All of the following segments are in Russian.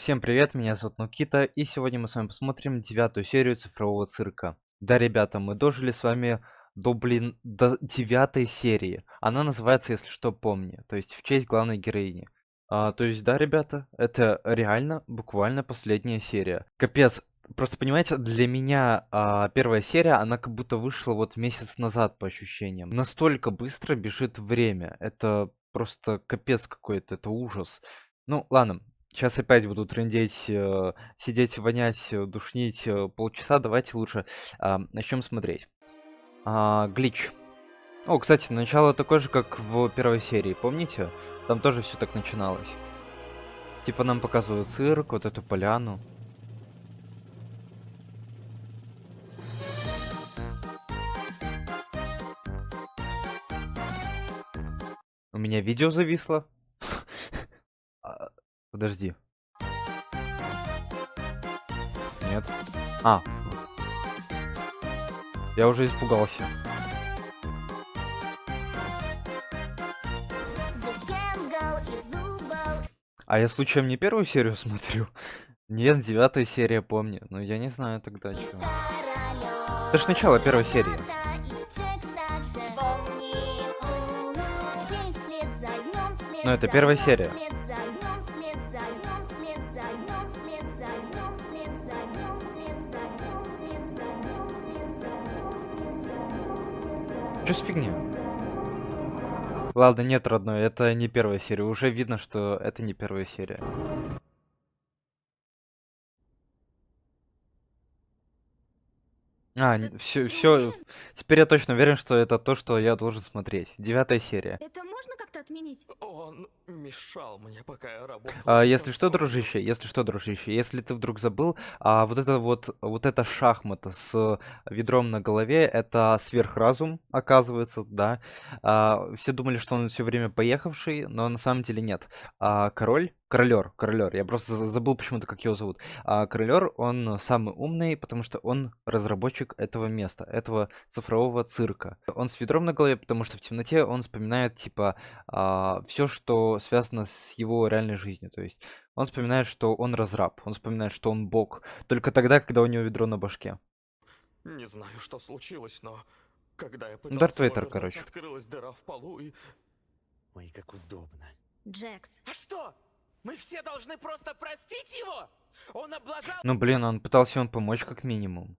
Всем привет, меня зовут Нукита, и сегодня мы с вами посмотрим девятую серию цифрового цирка. Да, ребята, мы дожили с вами до девятой серии. Она называется, если что, «Помни», то есть в честь главной героини. То есть, да, ребята, это реально буквально последняя серия. Капец, просто понимаете, для меня первая серия, она как будто вышла вот месяц назад по ощущениям. Настолько быстро бежит время, это просто капец какой-то, это ужас. Ну, ладно. Сейчас опять буду трындеть, сидеть, вонять, душнить полчаса. Давайте лучше начнем смотреть. Глич. О, кстати, начало такое же, как в первой серии, помните? Там тоже все так начиналось. Типа нам показывают цирк, вот эту поляну. У меня видео зависло. А, Подожди. Нет. А, я уже испугался. А я случаем не первую серию смотрю? Нет, девятая серия, помню. Но я не знаю тогда чего. Это ж начало первой серии. Но это первая серия. Чё с фигня? Ладно, нет, родной, это не первая серия. Уже видно, что это не первая серия. Ты Все. уверен? Теперь я точно уверен, что это то, что я должен смотреть. Девятая серия. Это можно как-то отменить? Он мешал мне, пока я работал с консолью. Если что, дружище, если ты вдруг забыл, вот эта шахмата с ведром на голове, это сверхразум, оказывается, да. Все думали, что он все время поехавший, но на самом деле нет. Королер, я просто забыл почему-то, как его зовут. Королер, он самый умный, потому что он разработчик этого места, этого цифрового цирка. Он с ведром на голове, потому что в темноте он вспоминает, типа, все, что связано с его реальной жизнью. То есть он вспоминает, что он разраб, он вспоминает, что он бог. Только тогда, когда у него ведро на башке. Не знаю, что случилось, но когда я Ну, Дарт пытался его Вейдер, вернуть, короче. открылась дыра в полу и... Ой, как удобно. Джекс. А что? Мы все должны просто простить его? Он облажался Ну, блин, он пытался ему помочь как минимум.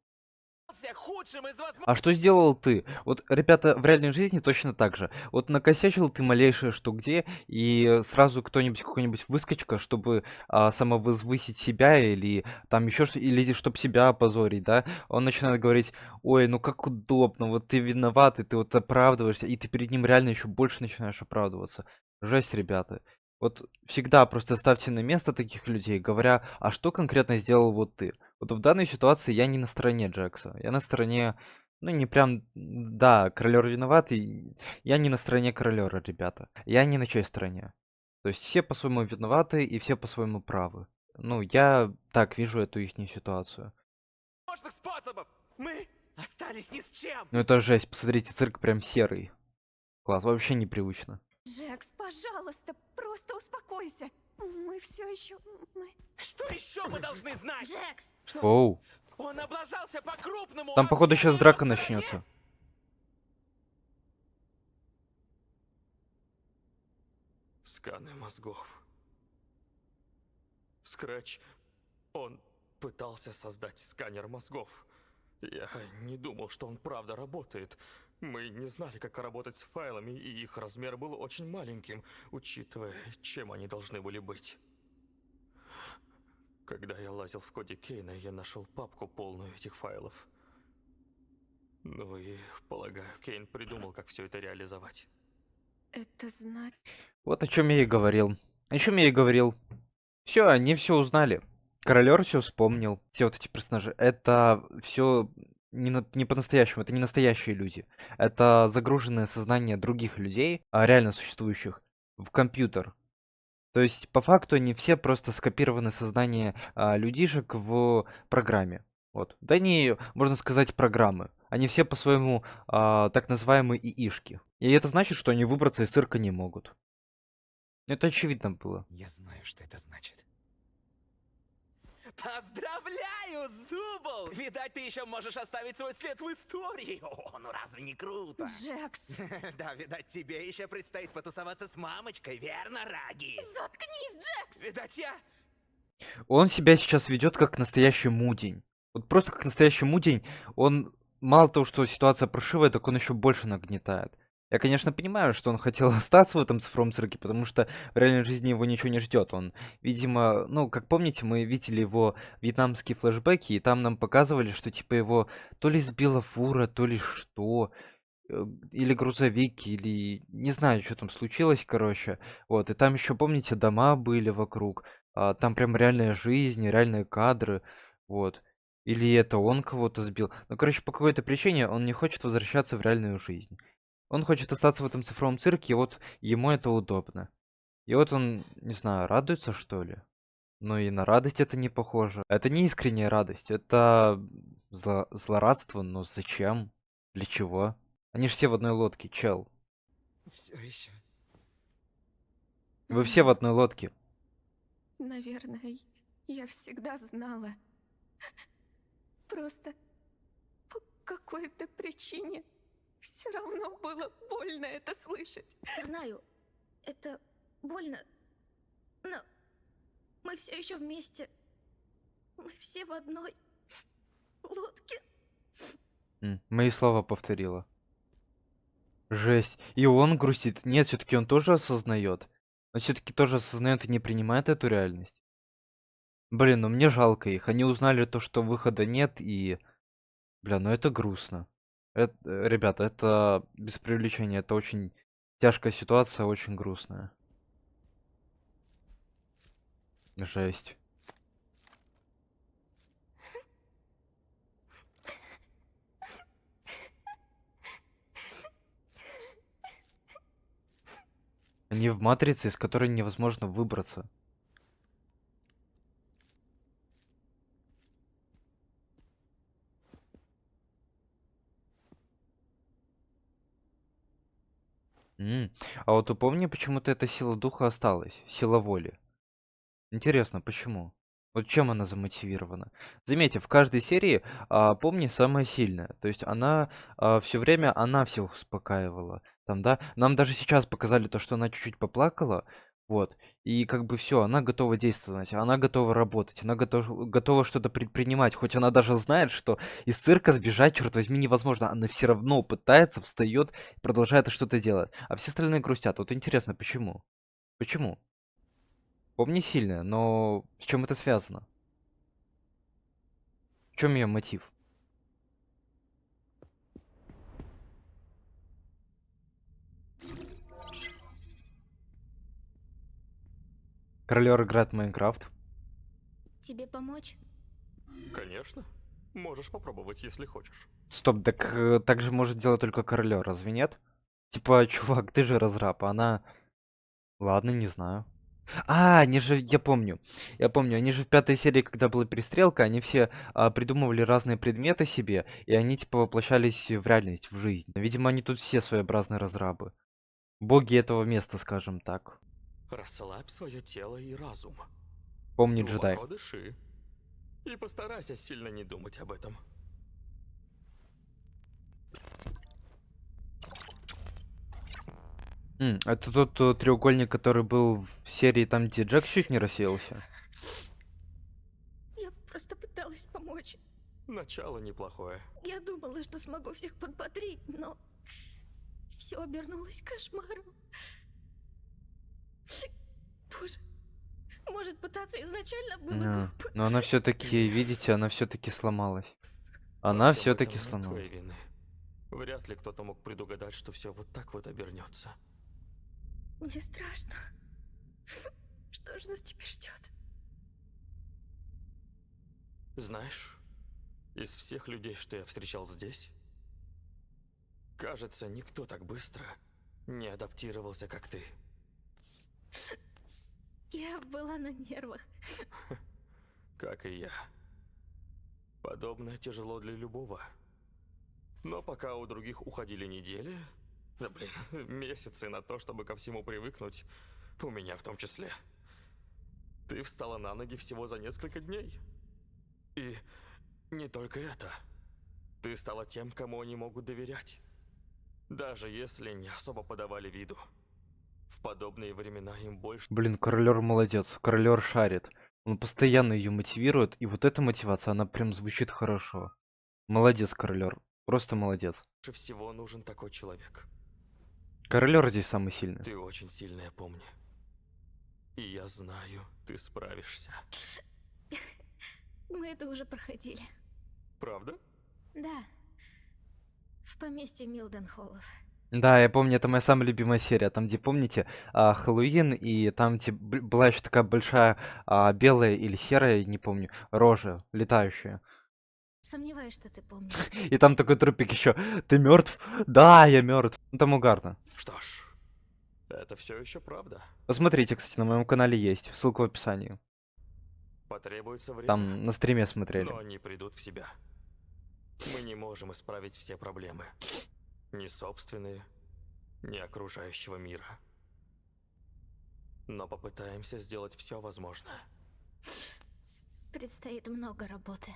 худшим из возможных. А что сделал ты? Вот, ребята, в реальной жизни точно так же. Вот накосячил ты малейшее что где, и сразу кто-нибудь, какой-нибудь выскочка, чтобы самовозвысить себя или там еще что, или чтобы себя опозорить, да, он начинает говорить, ой, ну как удобно, вот ты виноват, и ты вот оправдываешься, и ты перед ним реально еще больше начинаешь оправдываться. Жесть, ребята. Вот всегда просто ставьте на место таких людей, говоря, а что конкретно сделал вот ты? Вот в данной ситуации я не на стороне Джекса. Я на стороне, ну не прям, да, Кролер виноват, и я не на стороне Кролера, ребята. Я не на чьей стороне. То есть все по-своему виноваты и все по-своему правы. Ну, я так вижу эту ихнюю ситуацию. Способов. Мы остались ни с чем. Ну это жесть, посмотрите, цирк прям серый. Класс, вообще непривычно. Джекс, пожалуйста, просто успокойся. Мы все еще... Мы... Что еще мы должны знать? Джекс! Что? Оу, Он облажался по-крупному. там а походу все сейчас на драка его стороне? начнется. Сканы мозгов. Скрэч, он пытался создать сканер мозгов. Я не думал, что он правда работает. Мы не знали, как работать с файлами, и их размер был очень маленьким, учитывая, чем они должны были быть. Когда я лазил в коде Кейна, я нашел папку, полную этих файлов. Ну и, полагаю, Кейн придумал, как все это реализовать. Это значит... Вот о чем я и говорил. О чем я и говорил. Все, они все узнали. Королер все вспомнил. Все вот эти персонажи. Это все не по-настоящему. Это не настоящие люди. Это загруженное сознание других людей, реально существующих, в компьютер. То есть, по факту, они все просто скопированы сознание людишек в программе. Вот. Да не, можно сказать, программы. Они все по-своему так называемые ИИшки. И это значит, что они выбраться из цирка не могут. Это очевидно было. Я знаю, что это значит. Поздравляю, Зубл! Видать, ты еще можешь оставить свой след в истории. О, ну разве не круто? Джекс, Да, видать, тебе еще предстоит потусоваться с мамочкой, верно, Раги? заткнись, Джекс! Видать, я... Он себя сейчас ведет как настоящий мудень. Вот просто как настоящий мудень. Он мало того, что ситуация паршивая, так он еще больше нагнетает. Я, конечно, понимаю, что он хотел остаться в этом цифровом цирке, потому что в реальной жизни его ничего не ждет. Он, видимо, ну, как помните, мы видели его вьетнамские флешбеки, и там нам показывали, что типа его то ли сбила фура, то ли что, или грузовик, или не знаю, что там случилось, короче. Вот, и там еще, помните, дома были вокруг, там прям реальная жизнь, реальные кадры, вот. Или это он кого-то сбил. Ну, короче, по какой-то причине он не хочет возвращаться в реальную жизнь. Он хочет остаться в этом цифровом цирке, и вот ему это удобно. И вот он, не знаю, радуется, что ли? Но и на радость это не похоже. Это не искренняя радость, это злорадство, но зачем? Для чего? Они же все в одной лодке, чел. Все еще. Вы все в одной лодке. Наверное, я всегда знала. Просто по какой-то причине все равно было больно это слышать. Знаю, это больно, но мы все еще вместе. Мы все в одной лодке. Мои слова повторила. Жесть. И он грустит. Нет, все-таки он тоже осознает. Он все-таки тоже осознает и не принимает эту реальность. Блин, ну мне жалко их. Они узнали то, что выхода нет, и... Бля, ну это грустно. Ребята, это без привлечения, это очень тяжкая ситуация, очень грустная. Жесть. Они в матрице, из которой невозможно выбраться. А вот упомни, почему-то эта сила духа осталась, сила воли. Интересно, почему? Вот чем она замотивирована? Заметьте, в каждой серии, помни, самая сильная. То есть она все время, она всех успокаивала. Там, да? Нам даже сейчас показали то, что она чуть-чуть поплакала. Вот. И как бы все, она готова действовать, она готова работать, она готова что-то предпринимать. Хоть она даже знает, что из цирка сбежать, черт возьми, невозможно. Она все равно пытается, встает, продолжает что-то делать. А все остальные грустят. Вот интересно, почему? Почему? Помни сильная, но с чем это связано? В чем ее мотив? Королёр играет в Майнкрафт. Тебе помочь? Конечно. Можешь попробовать, если хочешь. Стоп, так же может делать только королёр, разве нет? Типа, чувак, ты же разраб, а она... Ладно, не знаю. Они же, я помню, они же в пятой серии, когда была перестрелка, они все придумывали разные предметы себе, и они типа воплощались в реальность, в жизнь. Видимо, они тут все своеобразные разрабы. Боги этого места, скажем так. Расслабь свое тело и разум. Помни, джедай. Глубоко дыши. И постарайся сильно не думать об этом. Это тот треугольник, который был в серии там, где Джек чуть не рассеялся. Я просто пыталась помочь. Начало неплохое. Я думала, что смогу всех подбодрить, но все обернулось кошмаром. Боже, может, пытаться изначально было глупо. Но она все-таки, видите, она все-таки сломалась. Во Она всем все-таки этом нет сломалась. твоей вины. Вряд ли кто-то мог предугадать, что все вот так вот обернется. Мне страшно. Что же нас теперь ждет? Знаешь, из всех людей, что я встречал здесь, кажется, никто так быстро не адаптировался, как ты. Я была на нервах. Как и я. Подобное тяжело для любого. Но пока у других уходили недели, да блин, месяцы на то, чтобы ко всему привыкнуть, у меня в том числе. Ты встала на ноги всего за несколько дней. И не только это. Ты стала тем, кому они могут доверять. Даже если не особо подавали виду. В подобные времена им больше Блин, Королёр молодец. Королёр шарит. Он постоянно ее мотивирует, и вот эта мотивация, она прям звучит хорошо. Молодец, Королёр. Просто молодец. всего нужен такой человек. Королёр здесь самый сильный. Ты очень сильная, помни. И я знаю, ты справишься. Мы это уже проходили. Правда? Да. В поместье Милденхоллов. Да, я помню, это моя самая любимая серия. Там, где, помните, Хэллоуин, и там где была еще такая большая белая или серая, не помню, рожа летающая. Сомневаюсь, что ты помнишь. И там такой трупик еще. Ты мертв? Да, я мертв. Ну там угарно. Что ж, это все еще правда. Посмотрите, кстати, на моем канале есть. Ссылка в описании. Потребуется время, Там на стриме смотрели. но они придут в себя. Мы не можем исправить все проблемы. Ни собственные, ни окружающего мира. Но попытаемся сделать все возможное. Предстоит много работы.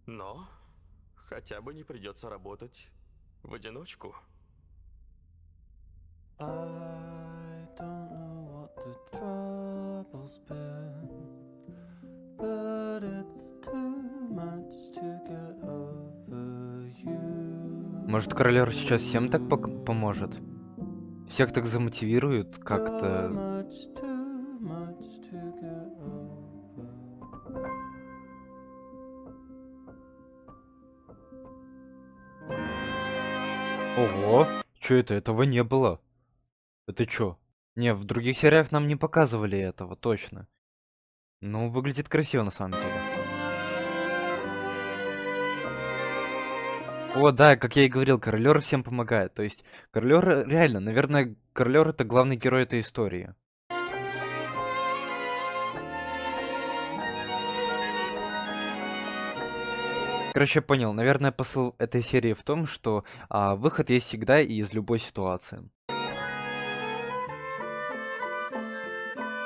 Но хотя бы не придется работать в одиночку. I don't know what the trouble's been, but it's too much to get over you. Может, Королёр сейчас всем так поможет? Всех так замотивирует So как-то. much, too much to get over. Ого! Чё это? Этого не было. Это чё? Не, в других сериях нам не показывали этого, точно. Ну, выглядит красиво на самом деле. О, да, как я и говорил, Королёр всем помогает. То есть, Королёр реально, наверное, Королёр это главный герой этой истории. Короче, я понял. Наверное, посыл этой серии в том, что выход есть всегда и из любой ситуации.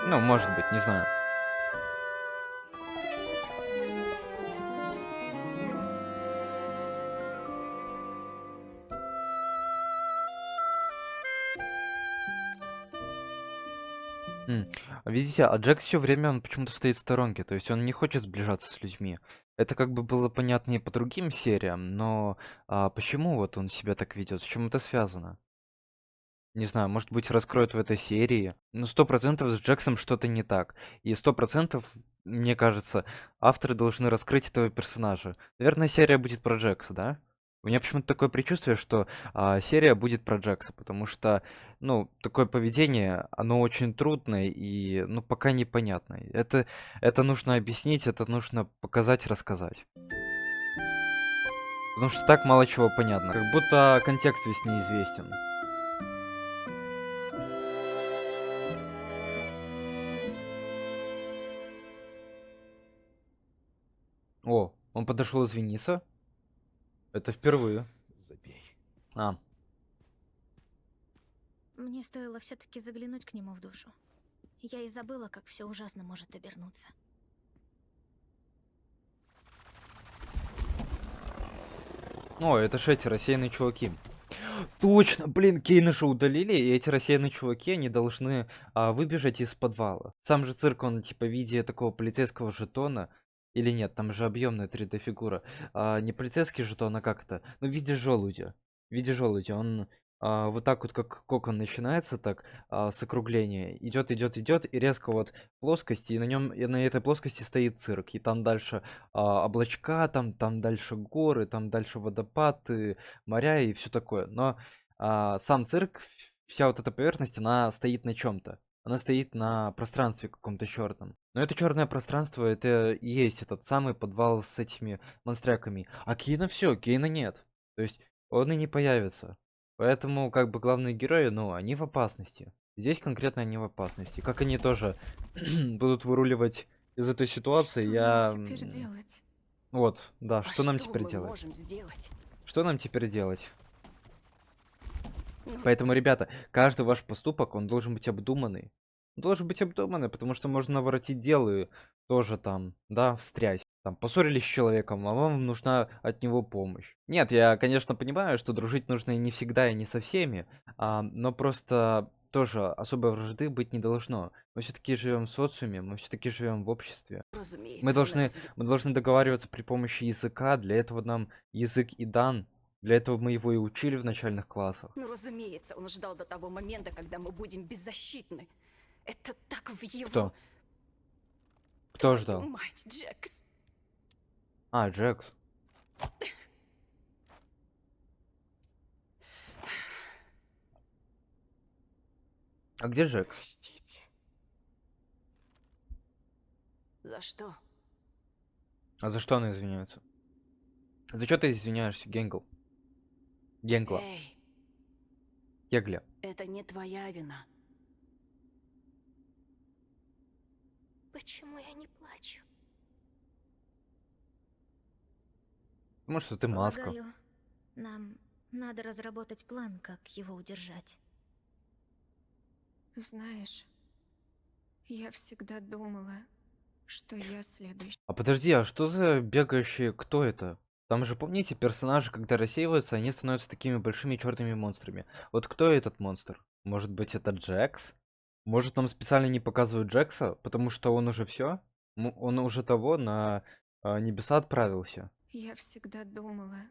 Ну, может быть, не знаю. Видите, а Джекс все время он почему-то стоит в сторонке, то есть он не хочет сближаться с людьми. Это как бы было понятно и по другим сериям, но почему вот он себя так ведет? С чем это связано? Не знаю, может быть, раскроют в этой серии. Ну, 100% с Джексом что-то не так. И 100%, мне кажется, авторы должны раскрыть этого персонажа. Наверное, серия будет про Джекса, да? У меня почему-то такое предчувствие, что серия будет про Джекса, потому что, ну, такое поведение, оно очень трудное и, ну, пока непонятное. Это нужно объяснить, это нужно показать, рассказать. Потому что так мало чего понятно. Как будто контекст весь неизвестен. О, он подошел извиниться. Это впервые. Забей. Мне стоило все-таки заглянуть к нему в душу. Я и забыла, как все ужасно может обернуться. О, это же эти рассеянные чуваки. Точно, блин, Кейна же удалили, и эти рассеянные чуваки, они должны выбежать из подвала. Сам же цирк, он типа в виде такого полицейского жетона. Или нет, там же объемная 3D фигура. Не полицейский жетон, а как это? Ну, в виде желудя. В виде желудя. Он вот так вот, как кокон начинается, так, с округления. Идет, идет, идет, и резко вот плоскости, и на нем, и на этой плоскости стоит цирк. И там дальше облачка, там дальше горы, там дальше водопады, моря и все такое. Но сам цирк, вся вот эта поверхность, она стоит на чем-то. Она стоит на пространстве каком-то черном. Но это черное пространство, это и есть этот самый подвал с этими монстряками. А Кейна все, Кейна нет. То есть он и не появится. Поэтому как бы главные герои, ну, они в опасности. Здесь конкретно они в опасности. Как они тоже будут выруливать из этой ситуации, Что я... нам теперь делать? Вот, да, А что нам теперь мы делать? можем сделать? Что нам теперь делать? Ну, Поэтому, ребята, каждый ваш поступок, он должен быть обдуманный. Он должен быть обдуманный, потому что можно наворотить дело и тоже там, да, встрять. там поссорились с человеком, а вам нужна от него помощь. Нет, я, конечно, понимаю, что дружить нужно и не всегда, и не со всеми, но просто тоже особой вражды быть не должно. Мы все-таки живем в социуме, мы все-таки живем в обществе. Разумеется, Мы он должны, это сделал. мы должны договариваться при помощи языка, для этого нам язык и дан. Для этого мы его и учили в начальных классах. Ну, разумеется, он ждал до того момента, когда мы будем беззащитны. Это так в его... Кто? Кто Твою ждал? мать, Джекс. А, Джекс. А где Джекс? Простите. За что? А за что она извиняется? За что ты извиняешься, Генгл? Генгла. Эй, Гегля. это не твоя вина. Почему я не плачу? Потому что ты маска. Полагаю, нам надо разработать план, как его удержать. Знаешь, я всегда думала, что я следующий. А подожди, а что за бегающие? Кто это? Там же, помните, персонажи, когда рассеиваются, они становятся такими большими черными монстрами. Вот кто этот монстр? Может быть, это Джекс? Может, нам специально не показывают Джекса, потому что он уже все? Он уже того на небеса отправился. Я всегда думала,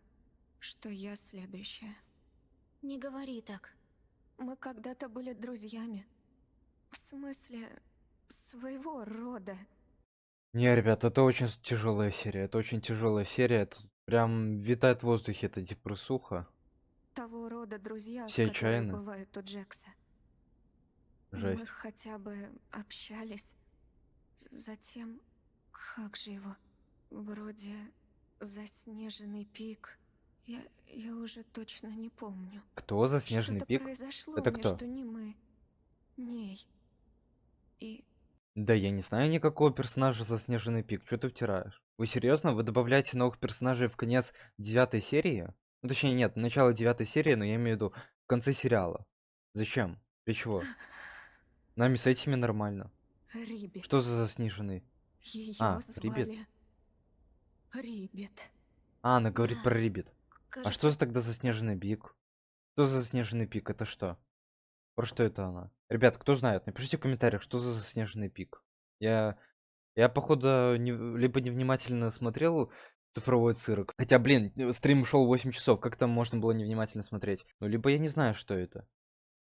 что я следующая. Не говори так. Мы когда-то были друзьями. В смысле, своего рода. Не, ребят, это очень тяжелая серия. Это очень тяжелая серия. Это прям витает в воздухе эта депрессуха. Того рода друзья, Все которые отчаянны. бывают у Джекса. Мы Жесть. хотя бы общались. Затем, как же его? Вроде заснеженный пик. Я уже точно не помню. Кто заснеженный Что-то пик? произошло Это кто? между ним и ней. И Да я не знаю никакого персонажа заснеженный пик. Что ты втираешь? Вы серьезно? Вы добавляете новых персонажей в конец 9 серии? Ну, точнее, нет, начало 9 серии, но я имею в виду в конце сериала. Зачем? Для чего? Нами с этими нормально. Рибет. Что за заснеженный? Ее Рибет? звали Рибет. А, она говорит Да, про Рибет. А что кажется, за тогда заснеженный пик? Что за заснеженный пик? Это что? Про что это она? Ребят, кто знает, напишите в комментариях, что за заснеженный пик. Я походу, либо невнимательно смотрел цифровой цирк. Хотя, блин, стрим шел 8 часов, как там можно было невнимательно смотреть? Ну, либо я не знаю, что это.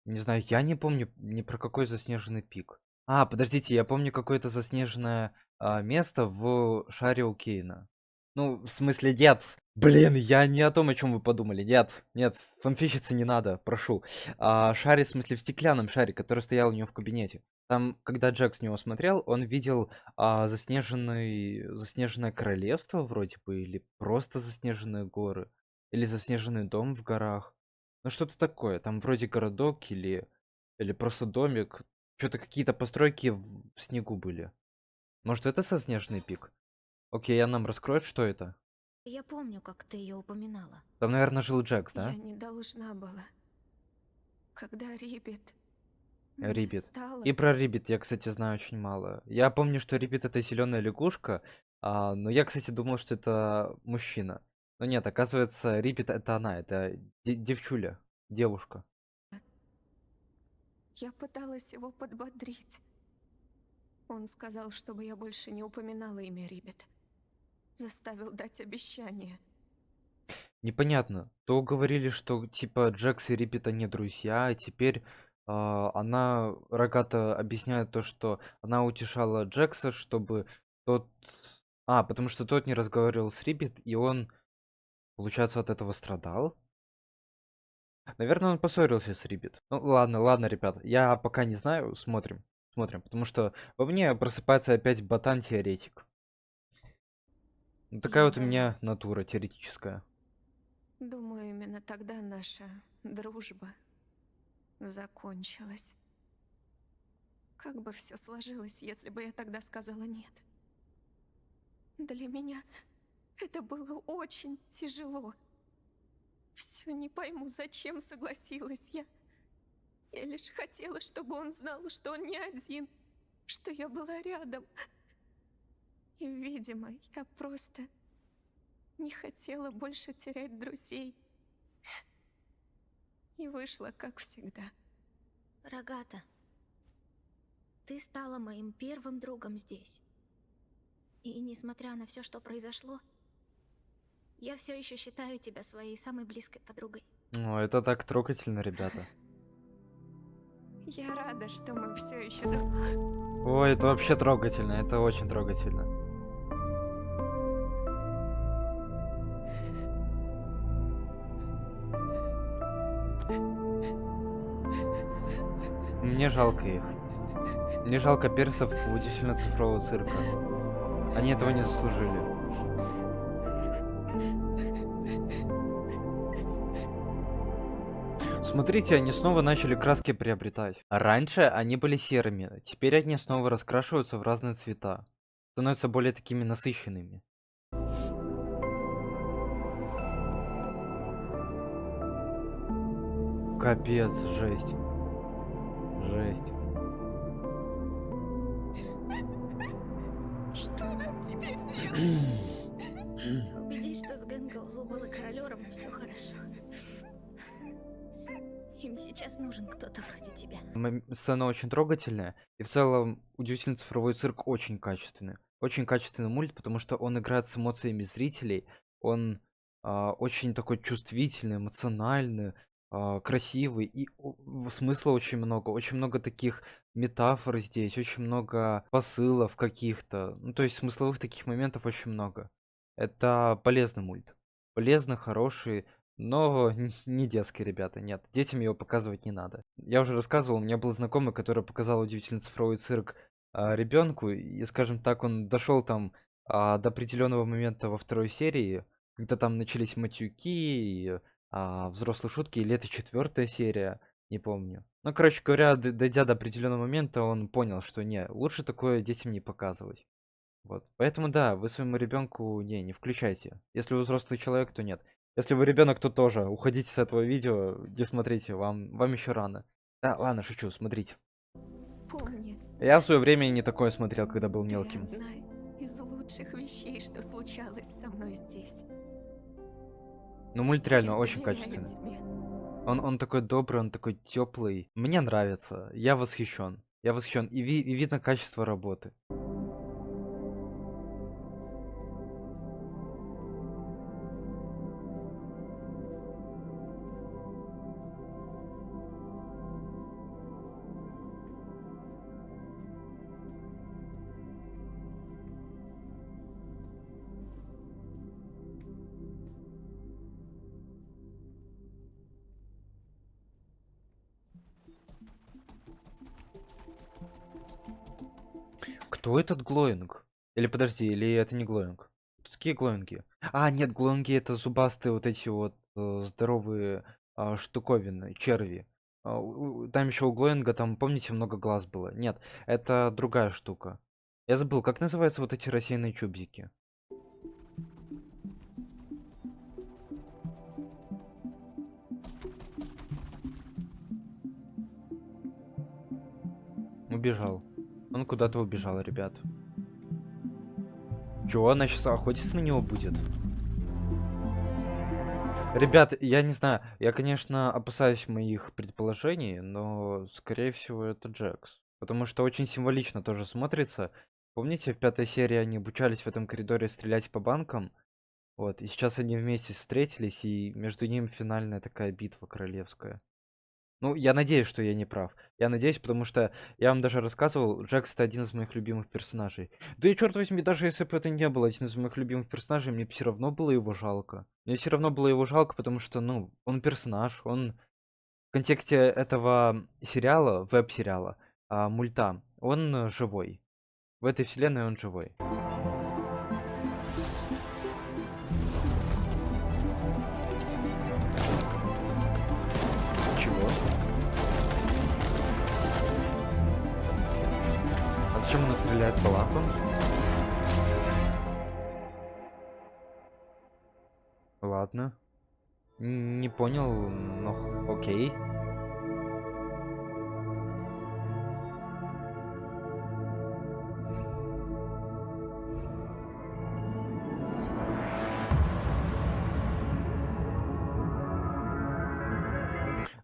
Не знаю, я не помню ни про какой заснеженный пик. А, подождите, я помню какое-то заснеженное место в шаре у Кейна. Ну, в смысле, нет. Блин, я не о том, о чем вы подумали. Нет, нет, фанфичиться не надо, прошу. Шаре, в смысле, в стеклянном шаре, который стоял у него в кабинете. Там, когда Джек с него смотрел, он видел заснеженное королевство вроде бы, или просто заснеженные горы, или заснеженный дом в горах. Ну, что-то такое. Там вроде городок или просто домик. Что-то какие-то постройки в снегу были. Может, это заснеженный пик? Окей, а нам раскроет, что это? я помню, как ты ее упоминала. Там, наверное, жил Джекс, да? Я не должна была. Когда Рибет не Рибет. стало, И про Рибет я, кстати, знаю очень мало. Я помню, что Рибет это зеленая лягушка, но я, кстати, думал, что это мужчина. Но нет, оказывается, Рибет это она, это девчуля, девушка. я пыталась его подбодрить. Он сказал, чтобы я больше не упоминала имя Рибет. Заставил дать обещание. Непонятно. То говорили, что типа Джекс и Рибет они друзья, а теперь она рогато объясняет то, что она утешала Джекса, чтобы тот... потому что тот не разговаривал с Рибет, и он, получается, от этого страдал? Наверное, он поссорился с Рибет. Ну ладно, ладно, ребят, я пока не знаю, смотрим. Смотрим, потому что во мне просыпается опять ботан-теоретик. Ну, такая Я вот у была- меня натура теоретическая. Думаю, именно тогда наша дружба закончилась. Как бы все сложилось, если бы я тогда сказала нет. Для меня это было очень тяжело. Все не пойму, зачем согласилась я. Я лишь хотела, чтобы он знал, что он не один, что я была рядом. И, видимо, я просто не хотела больше терять друзей. И вышло, как всегда. Рогата, ты стала моим первым другом здесь. И несмотря на все, что произошло, я все еще считаю тебя своей самой близкой подругой. О, это так трогательно, ребята. Я рада, что мы все еще Ой, это вообще трогательно, это очень трогательно. Мне жалко их. Мне жалко персов удивительно цифрового цирка. Они этого не заслужили. Смотрите, они снова начали краски приобретать. Раньше они были серыми, теперь они снова раскрашиваются в разные цвета. Становятся более такими насыщенными. Капец, жесть. Жесть. Что нам теперь делать? Убедись, что с Гэнглзу был и королером все хорошо. Им сейчас нужен кто-то вроде тебя. Сцена очень трогательная, и в целом удивительный цифровой цирк очень качественный. Очень качественный мульт, потому что он играет с эмоциями зрителей, он очень такой чувствительный, эмоциональный, красивый, и смысла очень много таких метафор здесь, очень много посылов каких-то, ну то есть смысловых таких моментов очень много. Это полезный мульт, полезный, хороший, но не детский, ребята, нет, детям его показывать не надо. Я уже рассказывал, у меня был знакомый, который показал удивительный цифровой цирк ребенку, и, скажем так, он дошел там до определенного момента во второй серии, когда там начались матюки, взрослые шутки, или это 4-я серия, не помню. Ну, короче говоря, дойдя до определенного момента, он понял, что не, лучше такое детям не показывать. Вот. Поэтому да, вы своему ребенку не включайте. Если вы взрослый человек, то нет. Если вы ребенок, то тоже уходите с этого видео, не смотрите, вам еще рано. Да, ладно, шучу, смотрите. Помни, Я в свое время и не такое смотрел, когда был ты мелким. одна из лучших вещей, что случалось со мной здесь. Но мульт реально Я очень доверяю качественный. тебе. Он такой добрый, он такой теплый. Мне нравится. Я восхищен. Я восхищен. И видно качество работы. Кто этот Глоинг? Или подожди, или это не Глоинг? Кто такие Глоинги? А, нет, Глоинги это зубастые вот эти вот здоровые штуковины, черви. Там еще у Глоинга, там, помните, много глаз было? Нет, это другая штука. Я забыл, как называются вот эти рассеянные чубзики? Убежал. Он куда-то убежал, ребят. Чё, она сейчас охотиться на него будет? Ребят, я не знаю, я, конечно, опасаюсь моих предположений, но, скорее всего, это Джекс. Потому что очень символично тоже смотрится. Помните, в 5-й серии они обучались в этом коридоре стрелять по банкам? Вот, и сейчас они вместе встретились, и между ними финальная такая битва королевская. Ну, я надеюсь, что я не прав. Я надеюсь, потому что я вам даже рассказывал, Джекс это один из моих любимых персонажей. Да и черт возьми, даже если бы это не был один из моих любимых персонажей, мне все равно было его жалко. Мне все равно было его жалко, потому что, ну, он персонаж, он в контексте этого сериала, веб-сериала, мульта, он живой. В этой вселенной он живой. Чего? А зачем она стреляет по лампам? Ладно. Не понял, но окей.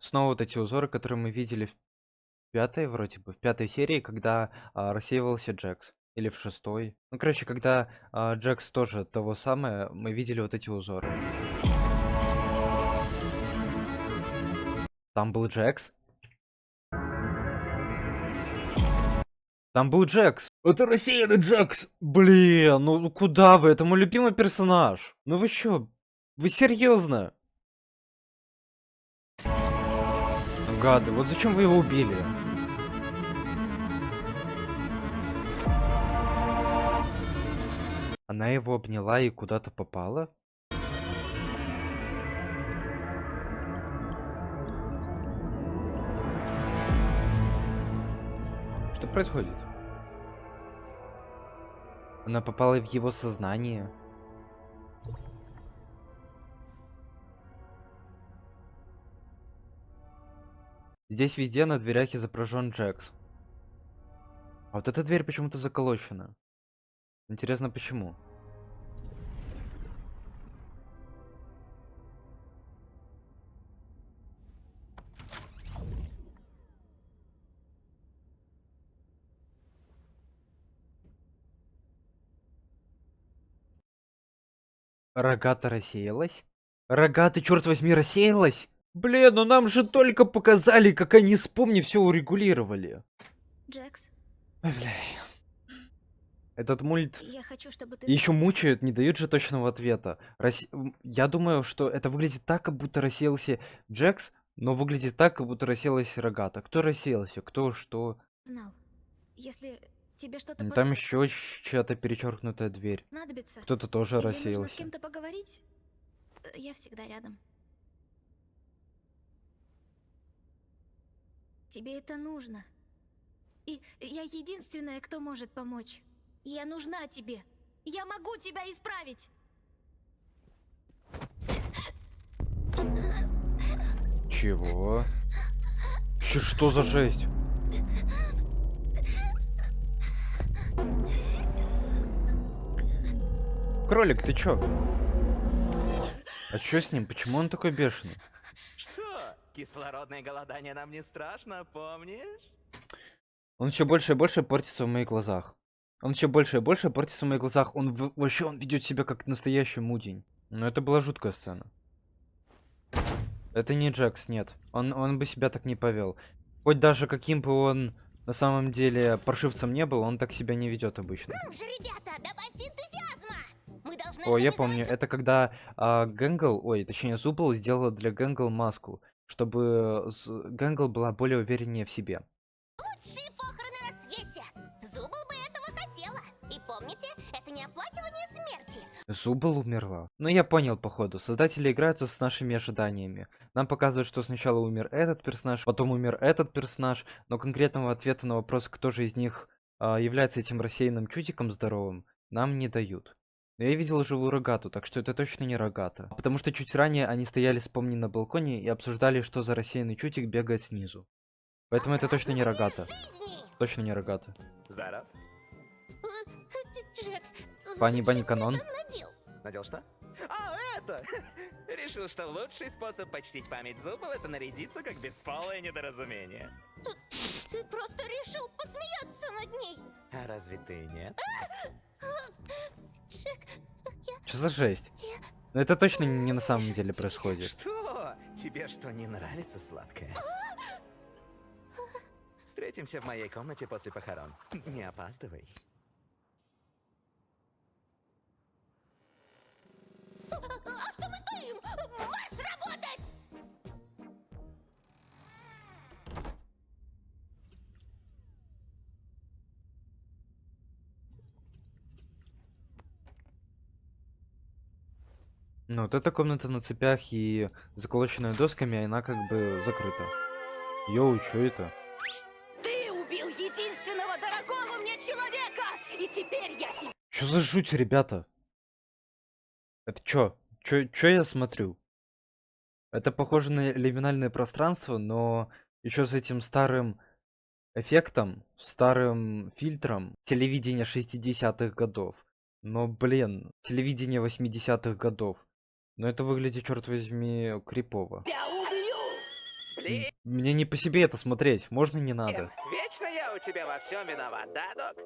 снова вот эти узоры, которые мы видели в пятой, вроде бы, в пятой серии, когда рассеивался Джекс. Или в шестой. Ну, короче, когда Джекс тоже того самое, мы видели вот эти узоры. Там был Джекс? Там был Джекс. Это рассеянный Джекс. Блин, ну куда вы? Это мой любимый персонаж. Ну вы чё? Вы серьезно? Гады, вот зачем вы его убили? Она его обняла и куда-то попала? Что происходит? Она попала в его сознание. Здесь везде на дверях изображен Джекс. А вот эта дверь почему-то заколочена. Интересно, почему? Рогата рассеялась? Рогата, черт возьми, рассеялась? Блин, ну нам же только показали, как они, вспомни, все урегулировали. Джекс, Ой, бля. Этот мульт я хочу, чтобы ты еще знал. мучают, не дают же точного ответа. Я думаю, что это выглядит так, как будто рассеялся Джекс, но выглядит так, как будто рассеялась Рогата. Кто рассеялся? Кто что? Знал. Если тебе что-то Там еще чья-то перечеркнутая дверь. понадобится, Кто-то тоже или нужно с рассеялся. кем-то поговорить, я всегда рядом. Тебе это нужно. И я единственная, кто может помочь. Я нужна тебе. Я могу тебя исправить. Чего? Что за жесть? Кролик, ты чё? А чё с ним? Почему он такой бешеный? Что? Кислородное голодание нам не страшно, помнишь? Он все больше и больше портится в моих глазах. Он все больше и больше портится в моих глазах. Вообще он ведет себя как настоящий мудень. Но это была жуткая сцена. Это не Джекс, нет. Он бы себя так не повел. Хоть даже каким бы он на самом деле паршивцем не был, он так себя не ведет обычно. Ну же, ребята, добавьте энтузиазма! Мы должны О, я организовать помню, это когда Гэнгл, ой, точнее Зубл сделала для Гэнгл маску, чтобы Гэнгл была более увереннее в себе. лучшие похороны на свете! Зубл бы этого хотела. И помните, это не оплакивание смерти. Зубл умерла. Ну я понял, походу. Создатели играются с нашими ожиданиями. Нам показывают, что сначала умер этот персонаж, потом умер этот персонаж, но конкретного ответа на вопрос, кто же из них является этим рассеянным чудиком здоровым, нам не дают. Но я видел живую Рогату, так что это точно не Рогата. Потому что чуть ранее они стояли с Помни на балконе и обсуждали, что за рассеянный чутик бегает снизу. Поэтому это точно не Рогата. Жизни! Точно не Рогата. Здоров. Джекс, Пани Бани зачем Канон. ты это надел? Надел что? А, это! Решил, что лучший способ почтить память Зубл — это нарядиться как бесполое недоразумение. Ты просто решил посмеяться над ней. А разве ты нет? Джек, Что за жесть? Но это точно не на самом деле происходит. Что? Тебе что, не нравится сладкое? Встретимся в моей комнате после похорон. Не опаздывай. а что мы стоим? Марш работать! Ну, вот эта комната на цепях и заколоченная досками, она как бы закрыта. Йоу, чё это? Ты убил единственного дорогого мне человека, и теперь я тебя... Чё за жуть, ребята? Это чё? Чё я смотрю? Это похоже на лиминальное пространство, но еще с этим старым эффектом, старым фильтром телевидения 60-х годов. Но, блин, телевидение 80-х годов. Но это выглядит, черт возьми, крипово. убью! Мне не по себе это смотреть, можно не надо. Вечно я у тебя во всем виноват, да, док?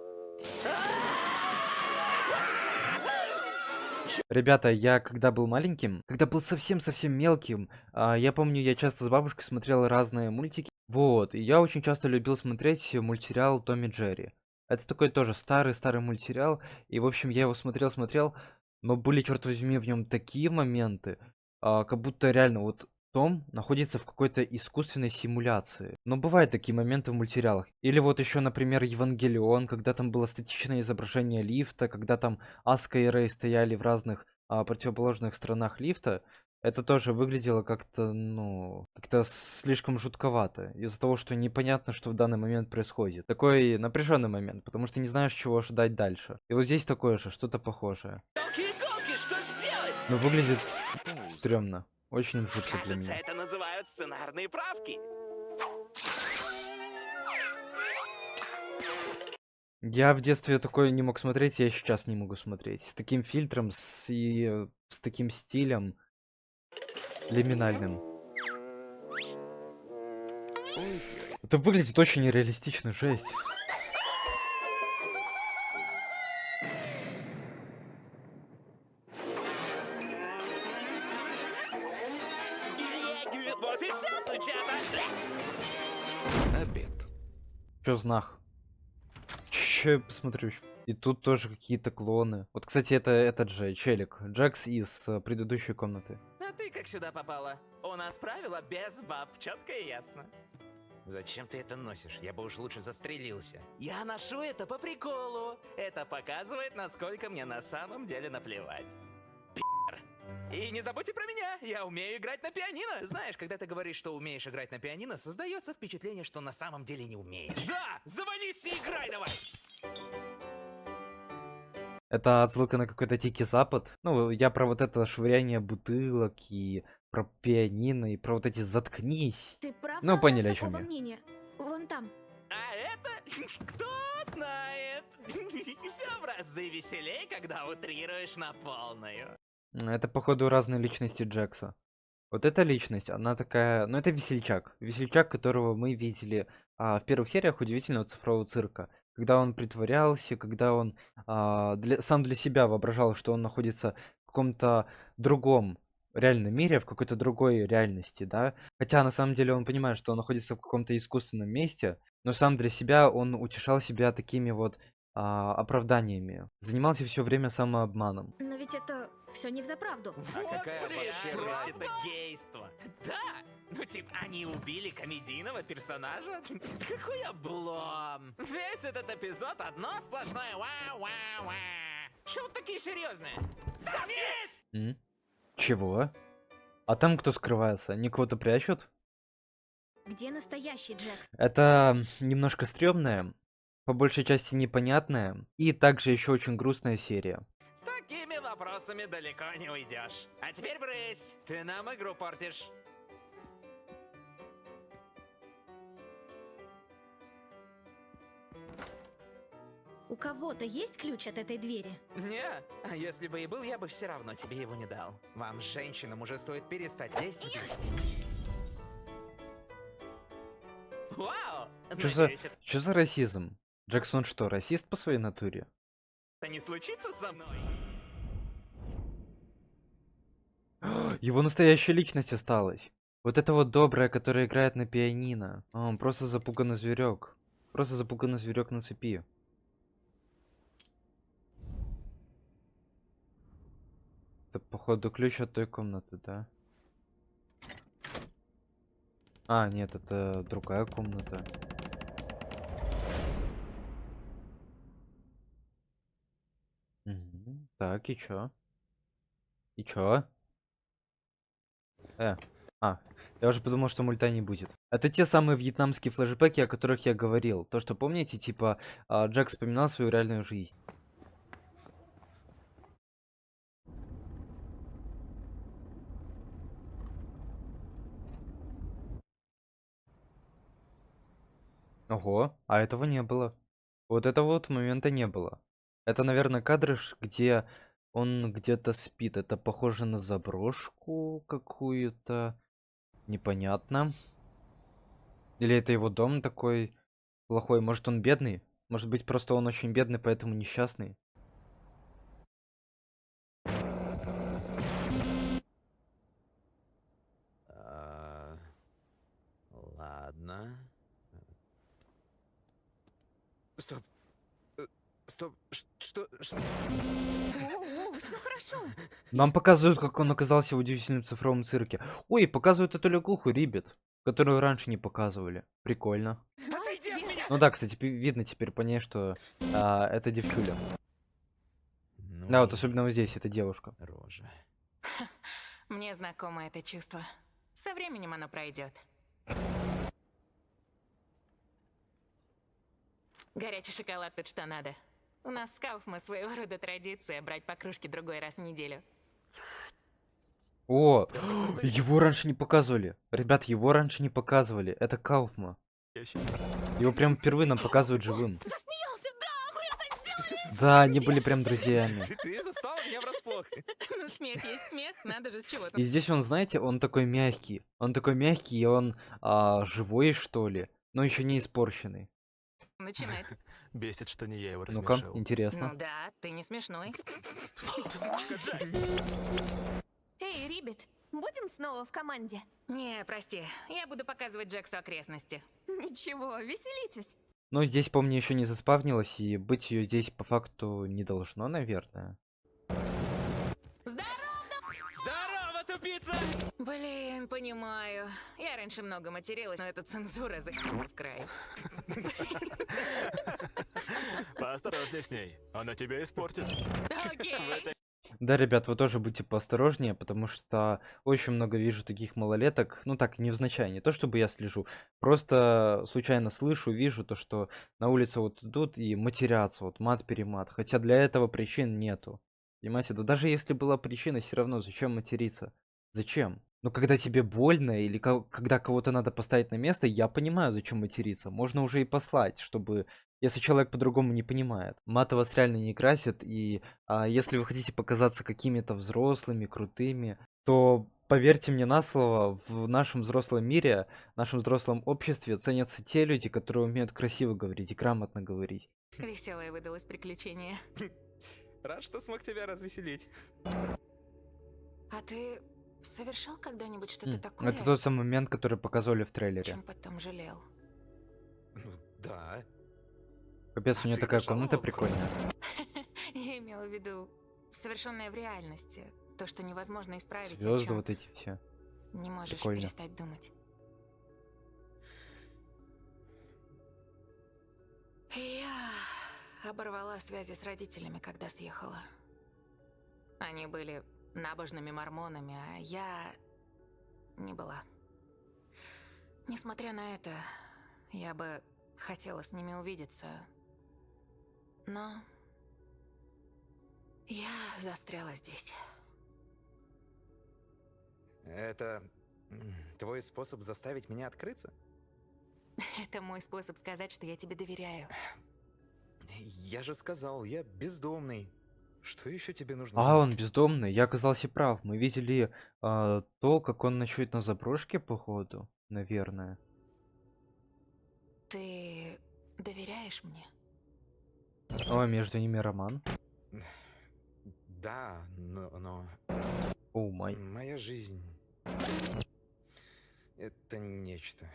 Ребята, я когда был маленьким, когда был совсем-совсем мелким, я помню, я часто с бабушкой смотрел разные мультики. Вот, и я очень часто любил смотреть мультсериал «Том и Джерри». Это такой тоже старый-старый мультсериал, и, в общем, я его смотрел, но были, черт возьми, в нем такие моменты, как будто реально вот Том находится в какой-то искусственной симуляции. Но бывают такие моменты в мультсериалах. Или вот еще, например, Евангелион, когда там было статичное изображение лифта, когда там Аска и Рэй стояли в разных противоположных сторонах лифта. Это тоже выглядело как-то, ну, как-то слишком жутковато. Из-за того, что непонятно, что в данный момент происходит. Такой напряженный момент, потому что не знаешь, чего ожидать дальше. И вот здесь такое же, что-то похожее. Елки-иголки, что сделать? Но выглядит стрёмно. Очень жутко для Кажется, меня. это называют сценарные правки. Я в детстве такое не мог смотреть, я сейчас не могу смотреть. С таким фильтром, с таким стилем лиминальным. Это выглядит очень нереалистично, жесть. Вот и все, сучата. Обед. Чё знах? Чё я посмотрю? И тут тоже какие-то клоны. Вот, кстати, это этот же челик. Джекс из предыдущей комнаты. А ты как сюда попала? У нас правила без баб, четко и ясно. Зачем ты это носишь? Я бы уж лучше застрелился. Я ношу это по приколу. Это показывает, насколько мне на самом деле наплевать. Пи***р. И не забудьте про меня, я умею играть на пианино. Знаешь, когда ты говоришь, что умеешь играть на пианино, создается впечатление, что на самом деле не умеешь. Да, завались и играй давай. Это отсылка на какой-то Дикий Запад. Ну, я про вот это швыряние бутылок и про пианино, и про вот эти «заткнись». Ты правда Ну, у нас поняли, о чем такого я. мнения? Вон там. А это кто знает. Все в разы веселей, когда утрируешь на полную. Это, походу, разные личности Джекса. Вот эта личность, она такая... Ну, это весельчак. Весельчак, которого мы видели в первых сериях «Удивительного цифрового цирка». Когда он притворялся, когда он сам для себя воображал, что он находится в каком-то другом реальном мире, в какой-то другой реальности, да. Хотя на самом деле он понимает, что он находится в каком-то искусственном месте, но сам для себя он утешал себя такими вот оправданиями. Занимался все время самообманом. Но ведь это все не взаправду. Вот, какая блин, вообще просто разница? гейство. Да, ну типа они убили комедийного персонажа? Какой облом. Весь этот эпизод одно сплошное ва-ва-ва. Чего вы такие серьезные? Заткнись! Чего? А там кто скрывается? Они кого-то прячут? Где настоящий Джекс? Это немножко стрёмная, по большей части непонятная и также еще очень грустная серия. С такими вопросами далеко не уйдешь. А теперь брысь, ты нам игру портишь. У кого-то есть ключ от этой двери? Не, а если бы и был, я бы все равно тебе его не дал. Вам, женщинам, уже стоит перестать лезть. Вау! Чё за расизм? Джексон что, расист по своей натуре? Это не случится со мной? Его настоящая личность осталась. Вот это вот добрая, которая играет на пианино. Он просто запуганный зверек. Просто запуганный зверек на цепи. Это, походу, ключ от той комнаты, да? А, нет, это другая комната. Мгм. Так, и чё? И чё? Я уже подумал, что мульта не будет. Это те самые вьетнамские флешбеки, о которых я говорил. То, что помните, типа, Джек вспоминал свою реальную жизнь. Ого, а этого не было. Вот этого вот момента не было. Это, наверное, кадры, где он где-то спит. Это похоже на заброшку какую-то. Непонятно. Или это его дом такой плохой? Может, он бедный? Может быть, просто он очень бедный, поэтому несчастный? Ладно. Стоп. Стоп. Что? Все хорошо. Нам показывают, как он оказался в удивительном цифровом цирке. Ой, показывают эту лягуху Рибет, которую раньше не показывали. Прикольно. Отойди от меня! Ну да, кстати, видно теперь по ней, что это девчуля. Ну Да, вот и особенно вот здесь, это девушка. рожа. Мне знакомо это чувство. Со временем оно пройдет. Горячий шоколад тут что надо. У нас с Кауфма своего рода традиция брать по кружке другой раз в неделю. О, его раньше не показывали. Ребят, его раньше не показывали. Это Кауфма. Его прям впервые нам показывают живым. Да, они были прям друзьями. Ты застала меня врасплох. Ну, смех есть смех, надо же с чего-то. И здесь он, знаете, он такой мягкий. Он такой мягкий, и он живой, что ли. Но еще не испорченный. Начинать. Бесит, что не я его Ну-ка, рассмешил. интересно. Ну да, ты не смешной. Эй, Рибет, будем снова в команде? Не, прости, я буду показывать Джексу окрестности. Ничего, веселитесь. Но здесь, помню, еще не заспавнилась, и быть ее здесь по факту не должно, наверное. Здорово, тупица! Блин, понимаю. Я раньше много материлась, но эта цензура заходила в край. Поосторожней с ней, она тебя испортит. Окей. Да, ребят, вы тоже будьте поосторожнее, потому что очень много вижу таких малолеток. Ну так, невзначай, не то чтобы я слежу. Просто случайно слышу, вижу то, что на улице вот идут и матерятся, вот мат-перемат. Хотя для этого причин нету. Понимаете, да даже если была причина, все равно зачем материться? Зачем? Но когда тебе больно или когда кого-то надо поставить на место, я понимаю, зачем материться. Можно уже и послать, чтобы, если человек по-другому не понимает. Маты вас реально не красит, и если вы хотите показаться какими-то взрослыми, крутыми, то поверьте мне на слово, в нашем взрослом мире, в нашем взрослом обществе ценятся те люди, которые умеют красиво говорить и грамотно говорить. Веселое выдалось приключение. Рад, что смог тебя развеселить. А ты совершал когда-нибудь что-то Это такое, тот самый момент, который показывали в трейлере. чем потом жалел? Ну, да. Капец, у нее Ты такая дышала комната воздухом? прикольная. Я имела в виду совершенное в реальности. То, что невозможно исправить, и о Звезды чём вот эти все. не можешь прикольно. перестать думать. Я оборвала связи с родителями, когда съехала. Они были набожными мормонами, а я не была. Несмотря на это, я бы хотела с ними увидеться, но я застряла здесь. Это твой способ заставить меня открыться? Это мой способ сказать, что я тебе доверяю. Я же сказал, я бездомный. Что еще тебе нужно А, знать? он бездомный. Я оказался прав. Мы видели то, как он ночует на заброшке, походу. Наверное. Ты доверяешь мне? О, между ними роман. Да, но О май. моя жизнь — это нечто.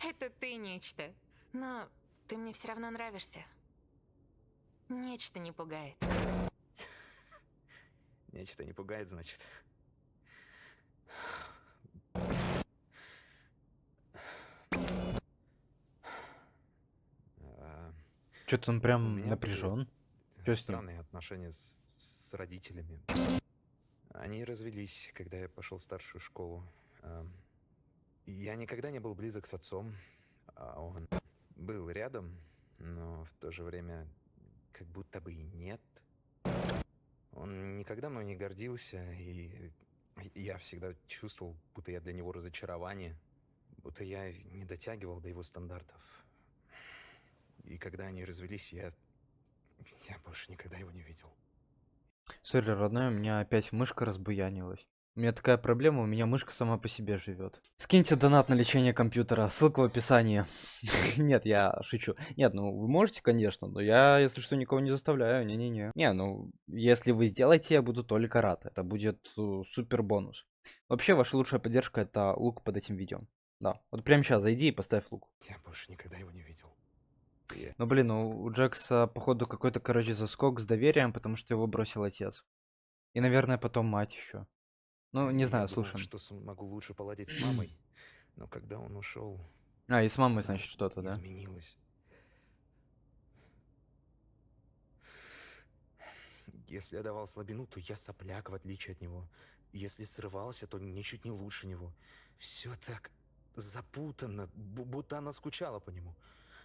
Это ты нечто. Но ты мне все равно нравишься. Нечто не пугает. Нечто не пугает, значит. Что-то он У прям меня напряжен. Чё с ним? странные отношения с родителями. Они развелись, когда я пошел в старшую школу. Я никогда не был близок с отцом, а он был рядом, но в то же время как будто бы и нет. Он никогда мной не гордился, и я всегда чувствовал, будто я для него разочарование, будто я не дотягивал до его стандартов. И когда они развелись, я больше никогда его не видел. Сори, родной, у меня опять мышка разбуянилась. У меня такая проблема, у меня мышка сама по себе живет. Скиньте донат на лечение компьютера, ссылка в описании. Нет, я шучу. Нет, ну вы можете, конечно, но я, если что, никого не заставляю. Не-не-не. Не, ну, если вы сделаете, я буду только рад. Это будет супер бонус. Вообще, ваша лучшая поддержка — это лук под этим видео. Да, вот прямо сейчас зайди и поставь лук. Я больше никогда его не видел. Я... Ну блин, ну у Джекса, походу, какой-то, короче, заскок с доверием, потому что его бросил отец. И, наверное, потом мать еще. Ну, не я знаю, думал, слушаем. что смогу лучше поладить с мамой, но когда он ушел, А, и с мамой, она значит, что-то, да? изменилась. Если я давал слабину, то я сопляк, в отличие от него. Если срывался, то ничуть не лучше него. Все так запутанно, будто она скучала по нему.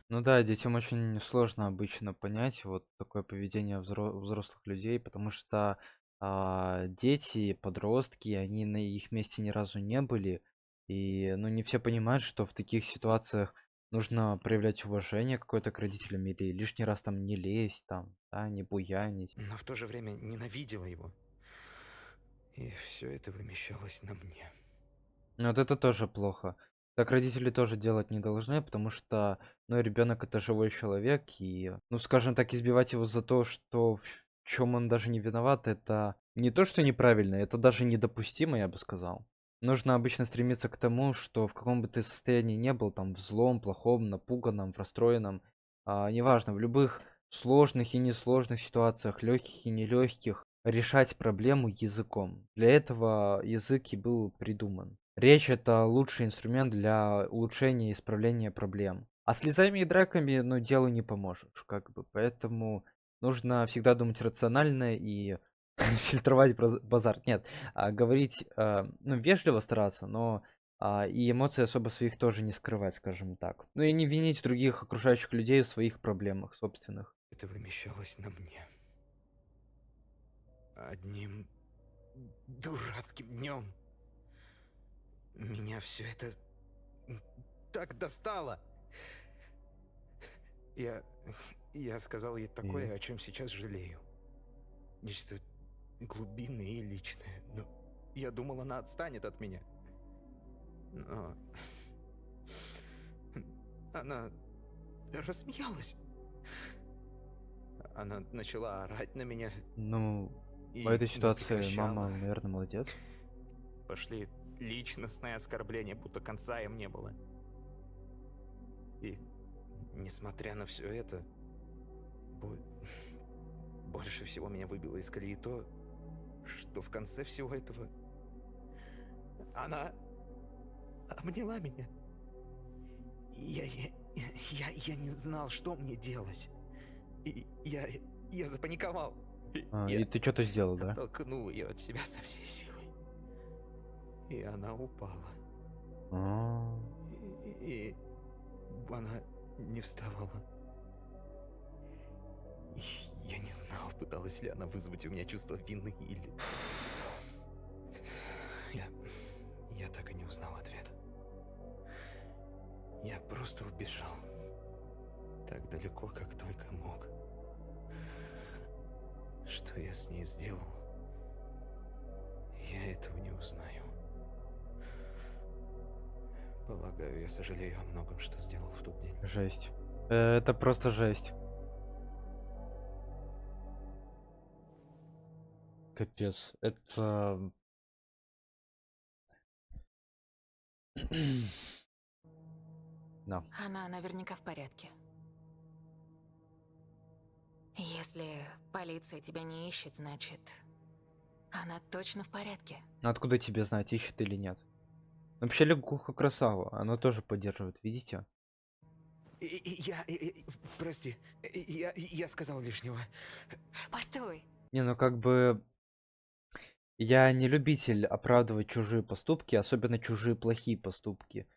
Ну да, детям очень сложно обычно понять вот такое поведение взрослых людей, потому что дети, подростки, они на их месте ни разу не были, и ну не все понимают, что в таких ситуациях нужно проявлять уважение какое-то к родителям или лишний раз там не лезть, там, да, не буянить. Но в то же время ненавидела его. И все это вымещалось на мне. Ну, вот это тоже плохо. Так родители тоже делать не должны, потому что, ну, ребенок это живой человек, и, ну, скажем так, избивать его за то, что в чем он даже не виноват, это не то, что неправильно, это даже недопустимо, я бы сказал. Нужно обычно стремиться к тому, что в каком бы ты состоянии не был, там, в злом, плохом, напуганном, расстроенном, неважно, в любых сложных и несложных ситуациях, легких и нелегких, решать проблему языком. Для этого язык и был придуман. Речь — это лучший инструмент для улучшения и исправления проблем. А слезами и драками, ну, делу не поможешь, как бы. Поэтому нужно всегда думать рационально и фильтровать базар. Нет, говорить, ну, вежливо стараться, но и эмоции особо своих тоже не скрывать, скажем так. Ну и не винить других окружающих людей в своих проблемах собственных. Это вымещалось на мне. Одним дурацким днем меня все это так достало. Я сказал ей такое, о чем сейчас жалею. Нечто глубинное и личное. Но я думал, она отстанет от меня. Но она рассмеялась. Она начала орать на меня. Ну, И в этой не ситуации мама, прекращала. наверное, молодец. Пошли личностные оскорбления, будто конца им не было. И, несмотря на все это, больше всего меня выбило из колеи то, что в конце всего этого она обняла меня. Я не знал, что мне делать. И я запаниковал. И ты что-то сделал, да? Оттолкнул ее от себя со всей силой. И она упала. А, И она не вставала. И я не знал, пыталась ли она вызвать у меня чувство вины или... Я так и не узнал ответ. Я просто убежал. Так далеко, как только мог. Что я с ней сделал, я этого не узнаю. Полагаю, я сожалею о многом, что сделал в тот день. Жесть. Это просто жесть. Капец. Это... Да. Она наверняка в порядке. Если полиция тебя не ищет, значит, она точно в порядке. Ну, откуда тебе знать, ищет или нет? Вообще Лягуха красава, она тоже поддерживает, видите? Прости, я сказал лишнего. Постой. Не, ну как бы... Я не любитель оправдывать чужие поступки, особенно чужие плохие поступки.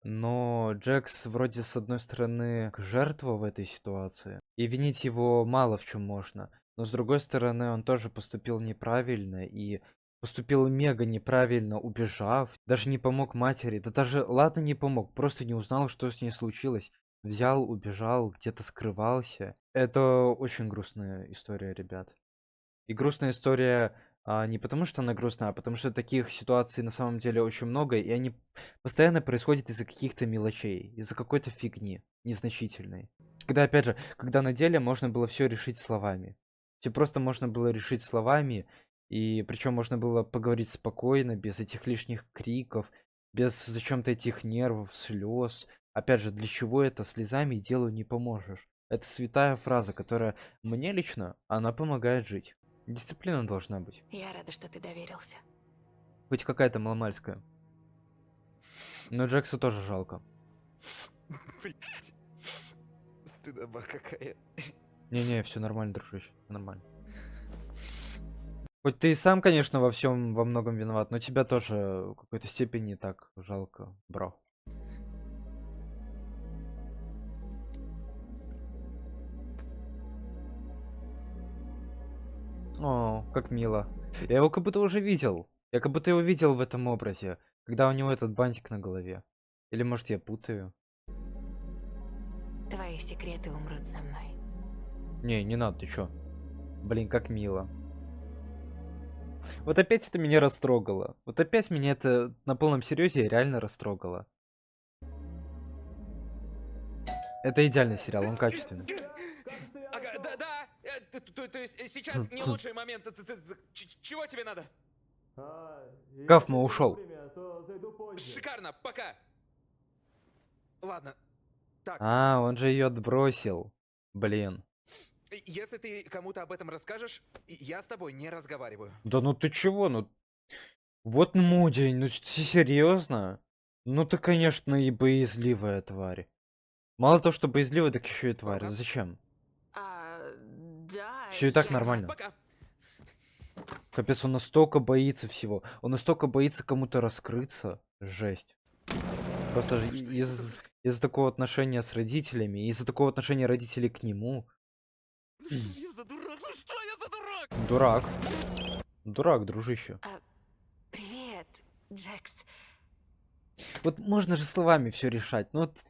Но Джекс вроде с одной стороны жертва в этой ситуации, и винить его мало в чем можно. Но с другой стороны, он тоже поступил неправильно и поступил мега неправильно, убежав. Даже не помог матери. Да даже, ладно, не помог, просто не узнал, что с ней случилось. Взял, убежал, где-то скрывался. Это очень грустная история, ребят. И грустная история Не потому, что она грустная, а потому что таких ситуаций на самом деле очень много, и они постоянно происходят из-за каких-то мелочей, из-за какой-то фигни незначительной. Когда, опять же, когда на деле можно было все решить словами. Все просто можно было решить словами, и причем можно было поговорить спокойно, без этих лишних криков, без зачем-то этих нервов, слез. Опять же, для чего это слезами делу не поможешь? Это святая фраза, которая мне лично, она помогает жить. Дисциплина должна быть. Я рада, что ты доверился. Хоть какая-то маломальская. Но Джекса тоже жалко. Блять. Стыдоба какая. Не-не, все нормально, дружище, всё нормально. Хоть ты и сам, конечно, во всем, во многом виноват, но тебя тоже в какой-то степени так жалко, бро. О, как мило. Я его как будто уже видел. Я как будто его видел в этом образе, когда у него этот бантик на голове. Или может я путаю? Твои секреты умрут со мной. Не надо, ты чё? Блин, как мило. Вот опять это меня растрогало. Вот опять меня это на полном серьезе реально растрогало. Это идеальный сериал, он качественный. Ага, да. То есть сейчас не лучший момент. Чего тебе надо? Кафма ушел. Шикарно, пока. Ладно. Так, Он же ее отбросил. Блин. Если ты кому-то об этом расскажешь, я с тобой не разговариваю. Да ну ты чего? Ну вот Мудень, ну ты серьезно? Ну ты, конечно, и боязливая тварь. Мало того, что боязливая, так еще и тварь. Ага. Зачем? Да. Все и так я- нормально. Пока. Капец, он настолько боится всего. Он настолько боится кому-то раскрыться. Жесть. Просто же из-за такого отношения с родителями, из-за такого отношения родителей к нему. что я за дурак? Ну что я за дурак? Дурак. Дурак, дружище. Привет, Джекс. Вот можно же словами все решать. Ну вот.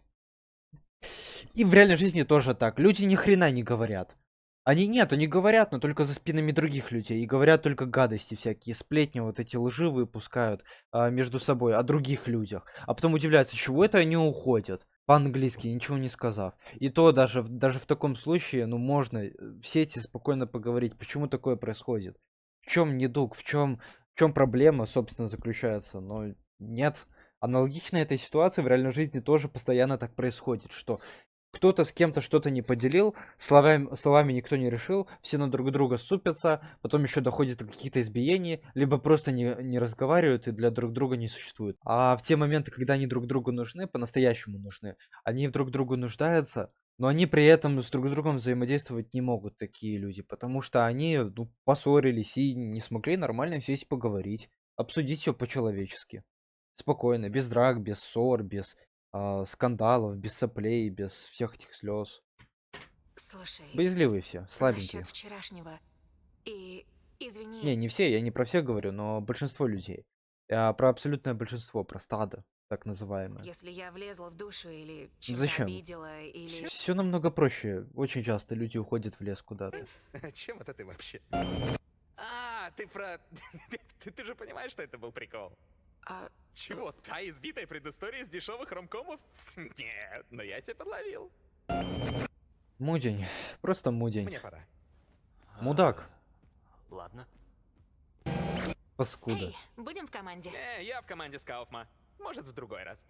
И в реальной жизни тоже так. Люди ни хрена не говорят. Они говорят, но только за спинами других людей. И говорят только гадости всякие, сплетни вот эти лживые пускают между собой о других людях. А потом удивляются, чего это они уходят. По-английски, ничего не сказав. И то даже в таком случае, ну, можно в сети спокойно поговорить, почему такое происходит. В чем недуг, в чем проблема, собственно, заключается. Но нет. Аналогично этой ситуации в реальной жизни тоже постоянно так происходит, что кто-то с кем-то что-то не поделил, словами никто не решил, все на друг друга сцупятся, потом еще доходит до каких-то избиений, либо просто не разговаривают и для друг друга не существуют. А в те моменты, когда они друг другу нужны, по-настоящему нужны, они в друг другу нуждаются, но они при этом с друг другом взаимодействовать не могут, такие люди, потому что они поссорились и не смогли нормально сесть и поговорить, обсудить все по-человечески. Спокойно, без драк, без ссор, без скандалов, без соплей, без всех этих слез. Слушай, Боязливые все, слабенькие. насчет вчерашнего. И извини. Не все, я не про всех говорю, но большинство людей. Я про абсолютное большинство, про стадо, так называемое. Если я влезла в душу или чем-то Зачем? обидела, или... Все намного проще. Очень часто люди уходят в лес куда-то. Чем это ты вообще? Ты про... Ты же понимаешь, что это был прикол? А, Чего? Та избитая предыстория из дешевых ромкомов? Нет, но я тебя подловил. Мудень. Просто мудень. Мне пора. Мудак. Ладно. Паскуда. эй, будем в команде? Я в команде с Кауфма. Может, в другой раз.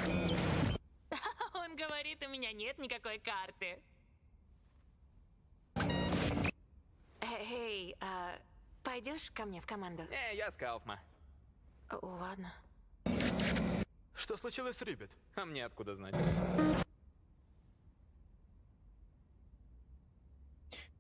Он говорит, у меня нет никакой карты. Эй, пойдешь ко мне в команду? Я с Кауфма. Ладно. Что случилось с Рибет? А мне откуда знать?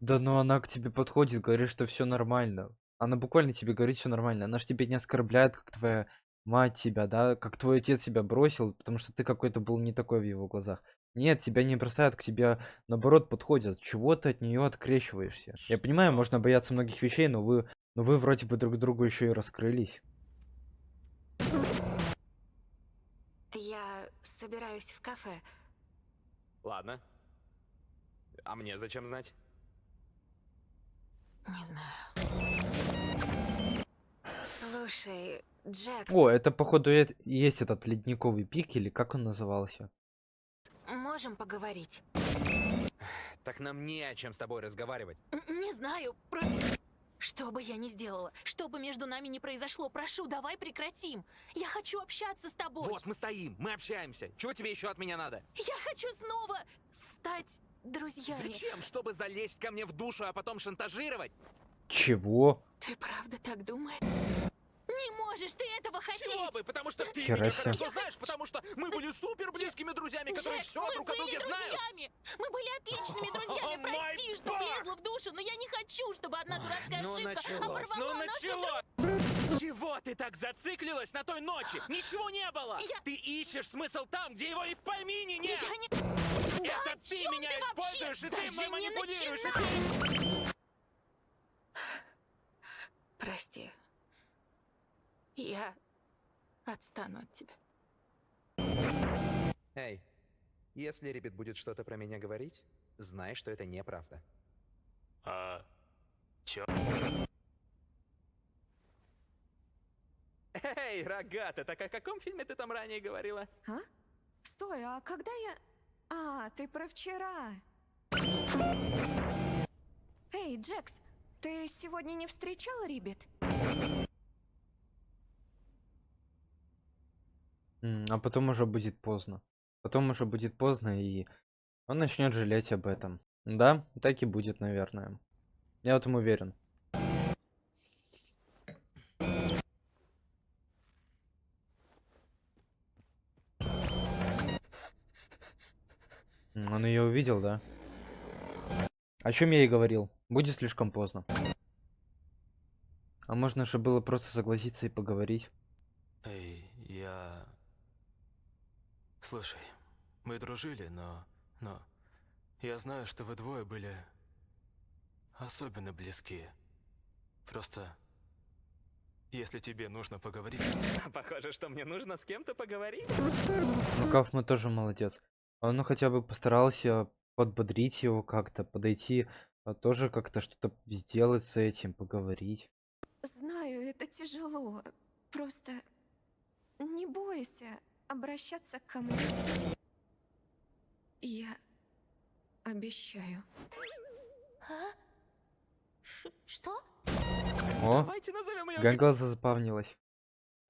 Да ну она к тебе подходит, говорит, что все нормально. Она буквально тебе говорит, все нормально. Она ж тебя не оскорбляет, как твоя мать тебя, да, как твой отец тебя бросил, потому что ты какой-то был не такой в его глазах. Нет, тебя не бросают, к тебе наоборот подходят. Чего ты от нее открещиваешься? Я понимаю, можно бояться многих вещей, но вы вроде бы друг другу еще и раскрылись. Я собираюсь в кафе. Ладно. А мне зачем знать? Не знаю. Слушай, Джекс, О, это походу есть этот ледниковый пик, или как он назывался? можем поговорить? Так нам не о чем с тобой разговаривать. Не знаю, Что бы я ни сделала, что бы между нами ни произошло, прошу, давай прекратим. Я хочу общаться с тобой. Вот мы стоим, мы общаемся. Чего тебе еще от меня надо? Я хочу снова стать друзьями. Зачем? Чтобы залезть ко мне в душу, а потом шантажировать? Чего? Ты правда так думаешь? Не можешь ты этого С хотеть! чего бы? Потому что ты Хера меня себе. хорошо знаешь, потому что мы были супер близкими друзьями, которые Джекс, все мы друг о были друге знают. друзьями! Мы были отличными О, друзьями, мой прости, что бог! влезла в душу, но я не хочу, чтобы одна дурацкая Ну ошибка началось, оборвала ну нашу началось! Чего ты так зациклилась на той ночи? Ничего не было! Я- Ты ищешь смысл там, где его и в помине нет! Я не... Это о ты чём меня ты вообще? используешь, и Даже ты не манипулируешь, и начинай! ты... Прости. Я отстану от тебя. Эй, если Ребит будет что-то про меня говорить, знай, что это неправда. Чё? Эй, рогата, так о каком фильме ты там ранее говорила? А? Стой, а когда я... А, ты про вчера. Эй, Джекс, ты сегодня не встречал Рибет? А потом уже будет поздно. Потом уже будет поздно, и он начнет жалеть об этом. Да, так и будет, наверное. Я в этом уверен. Он ее увидел, да? О чем я и говорил. Будет слишком поздно. А можно же было просто согласиться и поговорить. Эй, я... Слушай, мы дружили, но... Я знаю, что вы двое были особенно близки. Просто... Если тебе нужно поговорить... Похоже, что мне нужно с кем-то поговорить. Ну, Кафман тоже молодец. Он хотя бы постарался подбодрить его как-то, подойти, тоже как-то что-то сделать с этим, поговорить. Знаю, это тяжело. Просто не бойся обращаться ко мне. Я обещаю. А? Что? О, Давайте назовем ее Гэнгл запавнилась.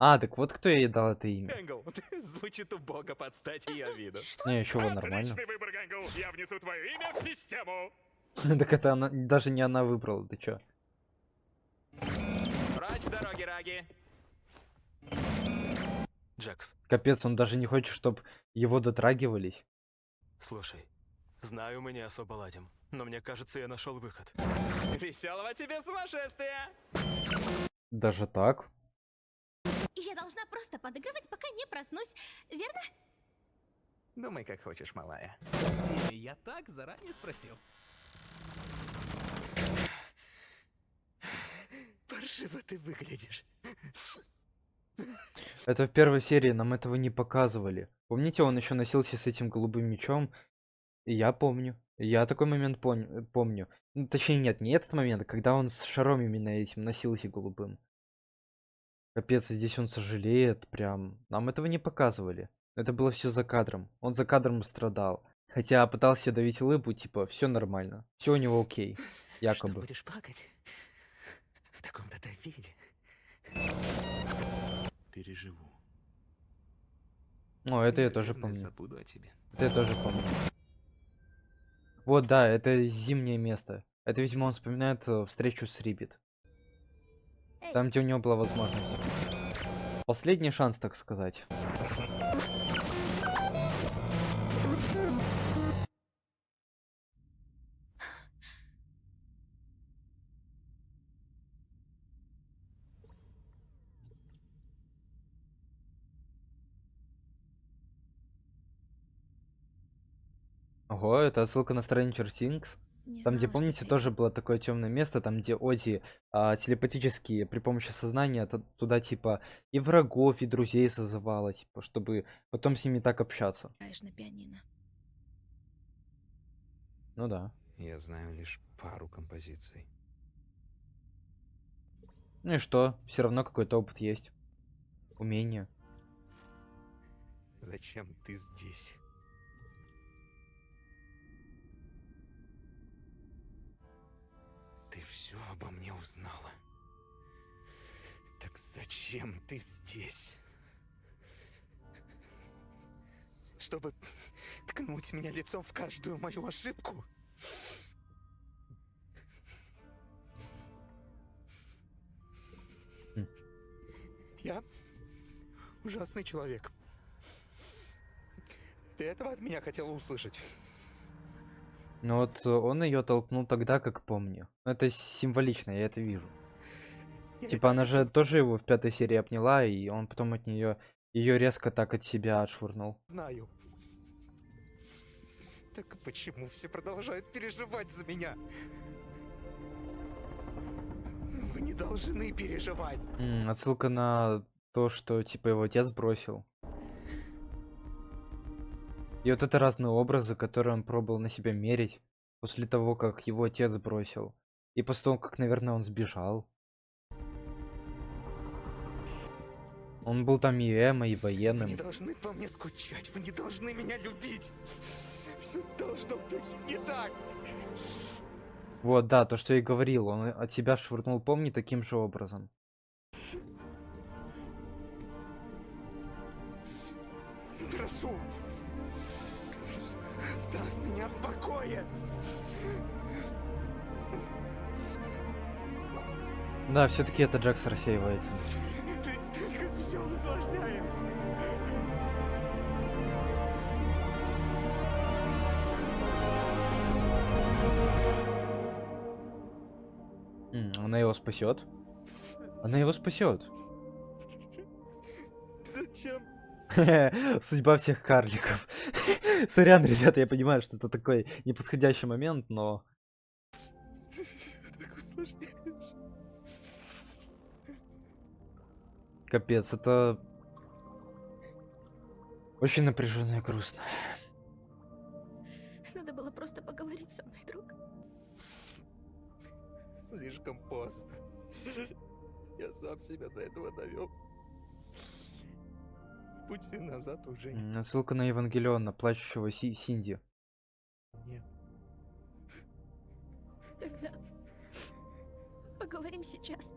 А, так вот кто ей дал это имя. Гэнгл. Звучит убого под стать ее виду. Не, еще вот нормально. выбор, Гэнгл. Я внесу твое имя в систему. Так это она, даже не она выбрала, ты чё? Прочь с дороги, Раги. Джекс, Капец, он даже не хочет, чтобы его дотрагивались. слушай. Знаю, мы не особо ладим, но мне кажется, я нашел выход. Веселого тебе сумасшествия! Даже так? Я должна просто подыгрывать, пока не проснусь, верно? Думай, как хочешь, малая. Я так заранее спросил. Паршиво ты выглядишь. Это в первой серии нам этого не показывали. Помните, он еще носился с этим голубым мечом? И я помню. Я такой момент помню. Ну, точнее, нет, не этот момент, а когда он с шаром именно этим носился голубым. Капец, здесь он сожалеет, прям. Нам этого не показывали. Это было все за кадром. Он за кадром страдал. Хотя пытался давить улыбку, типа, все нормально. Все у него окей. Что, Якобы. будешь плакать? В таком-то виде. Переживу. О, это я тоже Наверное, помню. забуду о тебе. Это я тоже помню. Вот, да, это зимнее место. Это, видимо, он вспоминает встречу с Рибит. Эй. Там, где у него была возможность. Последний шанс, так сказать. Ого, это отсылка на Stranger Things. Не Там, где, знала, что помните, ты- тоже было такое темное место, там, где Оди телепатически при помощи сознания туда, типа, и врагов, и друзей созывала, типа, чтобы потом с ними так общаться. играешь на пианино. Ну да. Я знаю лишь пару композиций. Ну и что? Все равно какой-то опыт есть. Умение. Зачем ты здесь? Ты все обо мне узнала. Так зачем ты здесь? Чтобы ткнуть меня лицом в каждую мою ошибку? Я ужасный человек. Ты этого от меня хотела услышать? Ну вот он ее толкнул тогда, как помню. Это символично, я это вижу. Я Типа она это же тоже его в 5-й серии обняла, и он потом от нее ее резко так от себя отшвырнул. знаю. Так почему все продолжают переживать за меня? Вы не должны переживать. Отсылка на то, что типа его отец бросил. И вот это разные образы, которые он пробовал на себя мерить после того, как его отец бросил. И после того, как, наверное, он сбежал. Он был там и эмо, и Вы военным. не должны по мне скучать, вы не должны меня любить. Все должно быть не так. Вот, да, то, что я и говорил, он от себя швырнул, помни, таким же образом. Прошу, оставь меня в покое. Да, все-таки это Джекс рассеивается. Ты только все усложняешь. Она его спасет. Она его спасет. Зачем? Судьба всех карликов. Сорян, ребята, я понимаю, что это такой неподходящий момент, но... Ты так усложняешь. Капец, это... Очень напряженно и грустно. Надо было просто поговорить со мной, друг. Слишком поздно. Я сам себя до этого довел. Пути назад уже Ссылка на Евангелиона, плачущего Синди. нет. Тогда поговорим сейчас.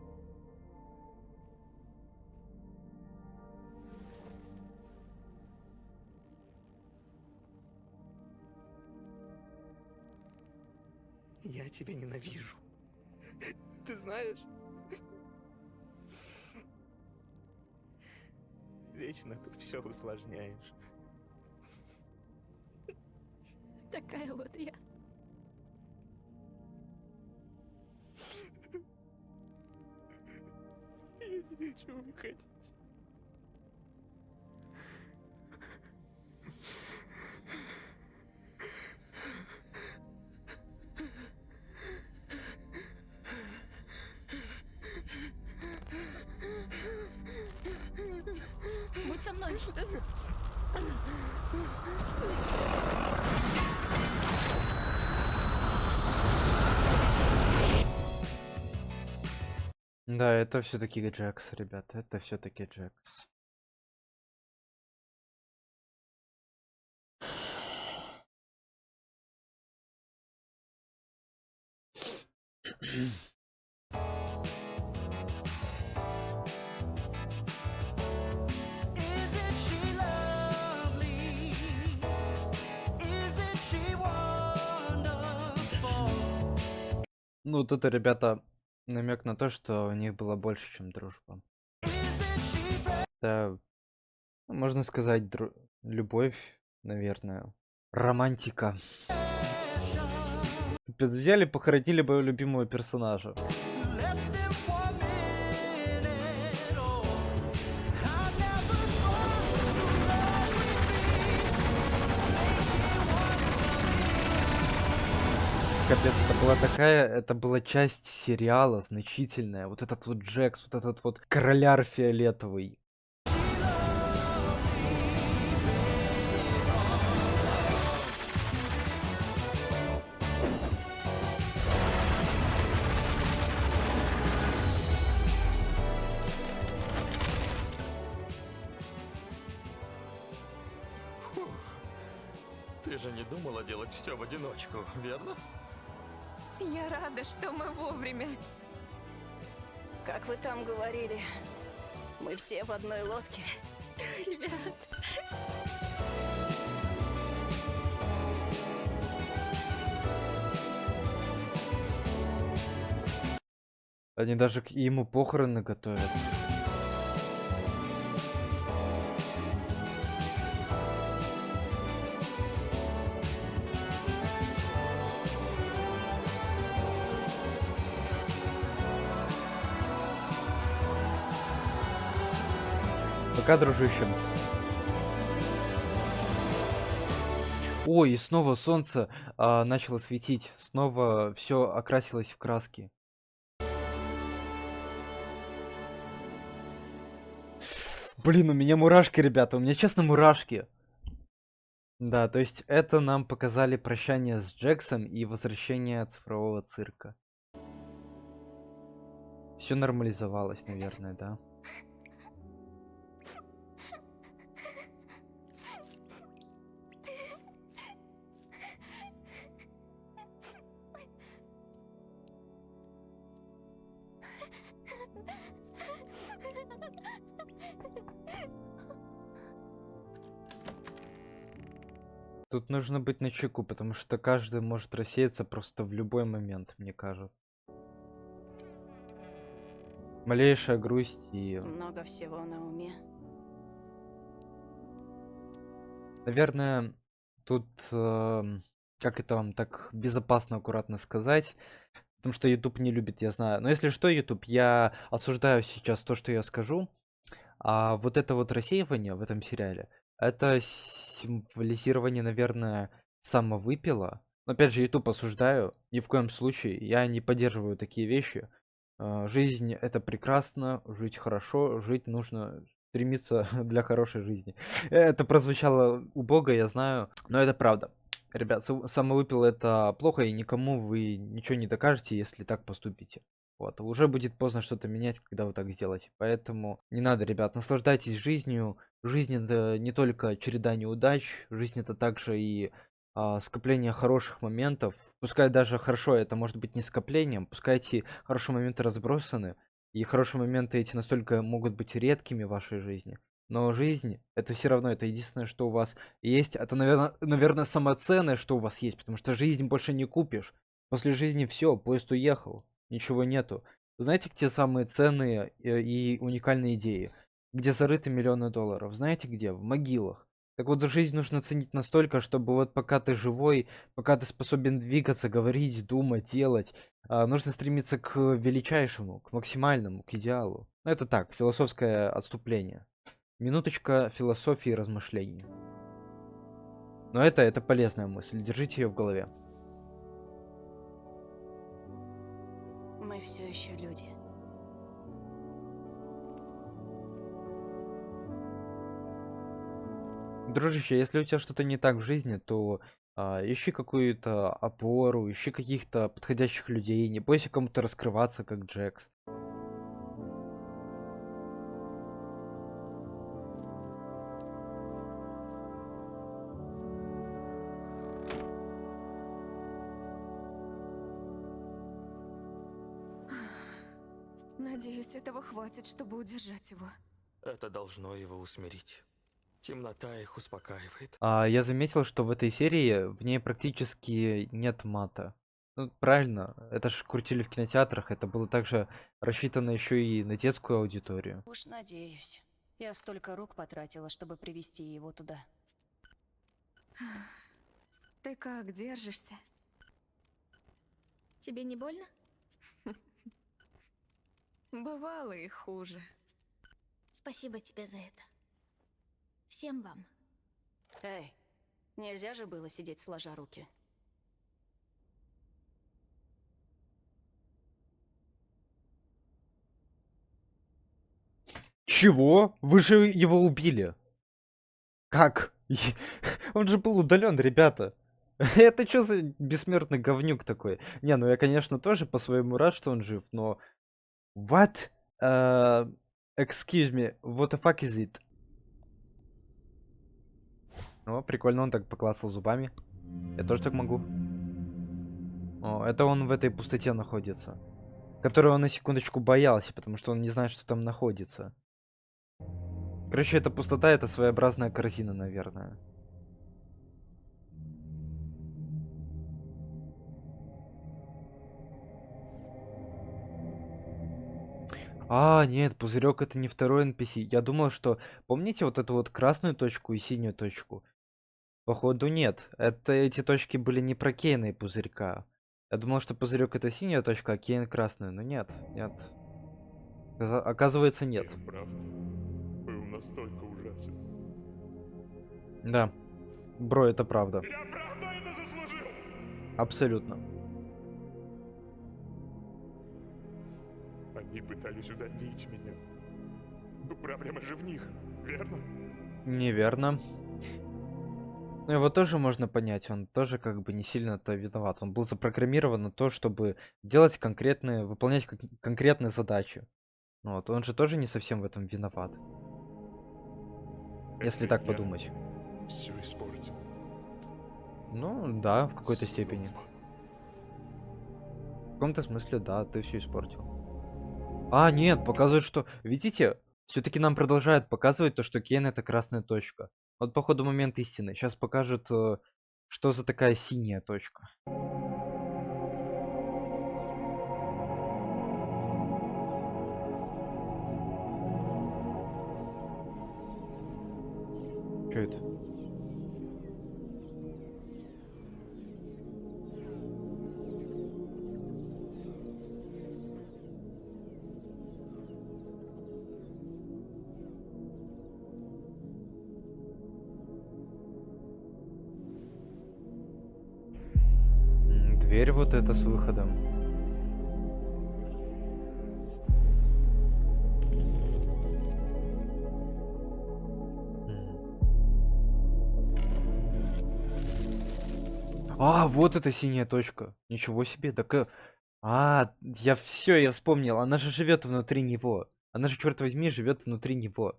Я тебя ненавижу. Ты знаешь? Вечно ты все усложняешь. Такая вот я. Я не хочу выходить. Будь со мной. Да, это все-таки Джекс, ребята, это все-таки Джекс. Ну, тут, ребята, намек на то, что у них было больше, чем дружба. Это, можно сказать, любовь, наверное. Романтика. Взяли, похоронили бы любимого персонажа. Капец, это была часть сериала значительная. Вот этот вот Джекс, вот этот вот короляр фиолетовый. Ты же не думала делать все в одиночку, верно? Я рада, что мы вовремя. Как вы там говорили, мы все в одной лодке. Ребят. Они даже ему похороны готовят. Пока, дружище. Ой, и снова солнце начало светить. Снова все окрасилось в краски. Блин, у меня мурашки, ребята. У меня, честно, мурашки. Да, то есть это нам показали прощание с Джексом и возвращение цифрового цирка. Все нормализовалось, наверное, да? Тут нужно быть начеку, потому что каждый может рассеяться просто в любой момент, мне кажется. Малейшая грусть и... Много всего на уме. Наверное, тут... как это вам так безопасно, аккуратно сказать? Потому что YouTube не любит, я знаю. Но если что, YouTube, я осуждаю сейчас то, что я скажу. А вот это вот рассеивание в этом сериале, это символизирование, наверное, самовыпила. Но опять же, YouTube осуждаю. Ни в коем случае. Я не поддерживаю такие вещи. Жизнь — это прекрасно. Жить хорошо. Жить нужно стремиться для хорошей жизни. Это прозвучало убого, я знаю. Но это правда. Ребят, самовыпил — это плохо, и никому вы ничего не докажете, если так поступите. Вот, уже будет поздно что-то менять, когда вы так сделаете. Поэтому не надо, ребят, наслаждайтесь жизнью. Жизнь — это не только череда неудач, жизнь — это также и скопление хороших моментов. Пускай даже хорошо, это может быть не скоплением, пускай эти хорошие моменты разбросаны, и хорошие моменты эти настолько могут быть редкими в вашей жизни. Но жизнь — это все равно, это единственное, что у вас есть. Это, наверное, самое ценное, что у вас есть, потому что жизнь больше не купишь. После жизни все, поезд уехал. Ничего нету. Вы знаете, где самые ценные и уникальные идеи? Где зарыты миллионы долларов? Знаете где? В могилах. Так вот, жизнь нужно ценить настолько, чтобы вот пока ты живой, пока ты способен двигаться, говорить, думать, делать, нужно стремиться к величайшему, к максимальному, к идеалу. Ну, это так, философское отступление. Минуточка философии и размышлений. Но это полезная мысль, держите ее в голове. Мы все еще люди. Дружище, если у тебя что-то не так в жизни, то ищи какую-то опору, ищи каких-то подходящих людей, не бойся кому-то раскрываться, как Джекс. Надеюсь, этого хватит, чтобы удержать его. Это должно его усмирить. Темнота их успокаивает. Я заметил, что в этой серии в ней практически нет мата. Ну, правильно, это ж крутили в кинотеатрах, это было также рассчитано еще и на детскую аудиторию. Уж надеюсь. Я столько рук потратила, чтобы привести его туда. Ты как, держишься? Тебе не больно? Бывало и хуже. Спасибо тебе за это. Всем вам. Эй, нельзя же было сидеть сложа руки. Чего? Вы же его убили. Как? Он же был удален, ребята. Это что за бессмертный говнюк такой? Не, ну я, конечно, тоже по-своему рад, что он жив, но... What? Excuse me, what the fuck is it? О, прикольно, он так поклацал зубами. Я тоже так могу. О, это он в этой пустоте находится. Которую он на секундочку боялся, потому что он не знает, что там находится. Короче, эта пустота — это своеобразная корзина, наверное. А, нет, пузырек это не второй NPC. Я думал, что... Помните вот эту вот красную точку и синюю точку? Походу нет. Это эти точки были не про Кейна и пузырька. Я думал, что пузырек это синяя точка, а Кейн красную. Но нет, нет. Оказывается, нет. Я правда был настолько ужасен. Да. Бро, это правда. Я правда это заслужил! Абсолютно. Они пытались удалить меня. Но проблема же в них, верно? Неверно. Ну, его тоже можно понять, он тоже как бы не сильно-то виноват. Он был запрограммирован на то, чтобы делать конкретные, выполнять конкретные задачи. Вот, он же тоже не совсем в этом виноват. Если так подумать. Все испортил. Ну, да, в какой-то степени. В каком-то смысле, да, ты все испортил. А, нет, показывает, что... Видите? Все-таки нам продолжают показывать то, что Кейн это красная точка. Вот, походу, момент истины. Сейчас покажут, что за такая синяя точка. Что это? Дверь вот эта с выходом. А, вот эта синяя точка. Ничего себе, так... я вспомнил. Она же живет внутри него. Она же, черт возьми, живет внутри него.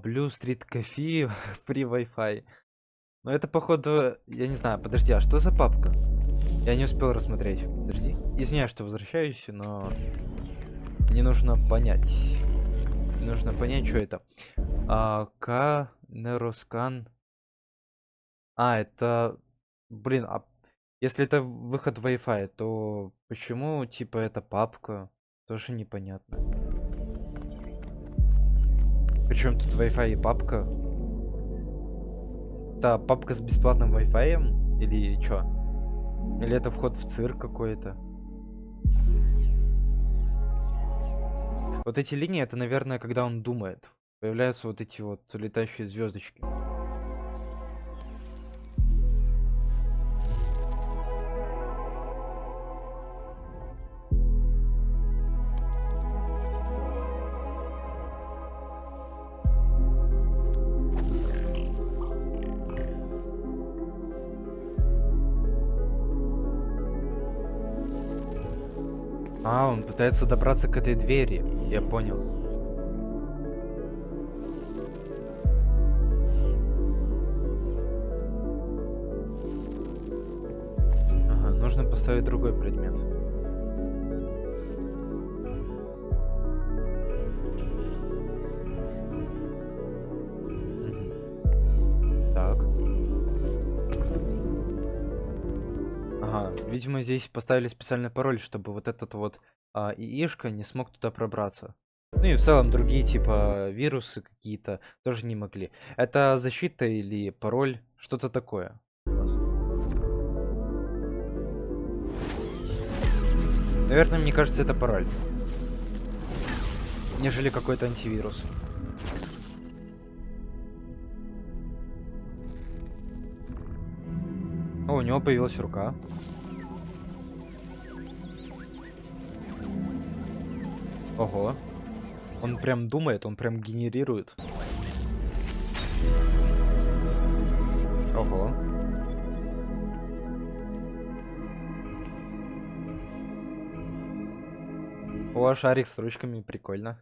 Blue Street Cafe, free Wi-Fi. Но это, походу, я не знаю, подожди, а что за папка? Я не успел рассмотреть. Подожди. Извиняюсь, что возвращаюсь, но мне нужно понять. Нужно понять, что это. Neuroscan. Это... Блин, если это выход Wi-Fi, то почему, типа, это папка? Тоже непонятно. Причем тут Wi-Fi и папка? Это папка с бесплатным Wi-Fi? Или чё? Или это вход в цирк какой-то? Вот эти линии, это, наверное, когда он думает. Появляются вот эти вот летающие звездочки. Он пытается добраться к этой двери. Я понял. Ага, нужно поставить другой предмет. Так. Видимо, здесь поставили специальный пароль, чтобы вот этот вот ИИшка не смог туда пробраться. Ну и в целом другие типа вирусы какие-то тоже не могли. Это защита или пароль, что-то такое. Наверное, мне кажется, это пароль. Нежели какой-то антивирус. О, у него появилась рука. Ого. Он прям думает, он прям генерирует. Ого. О, шарик с ручками, прикольно.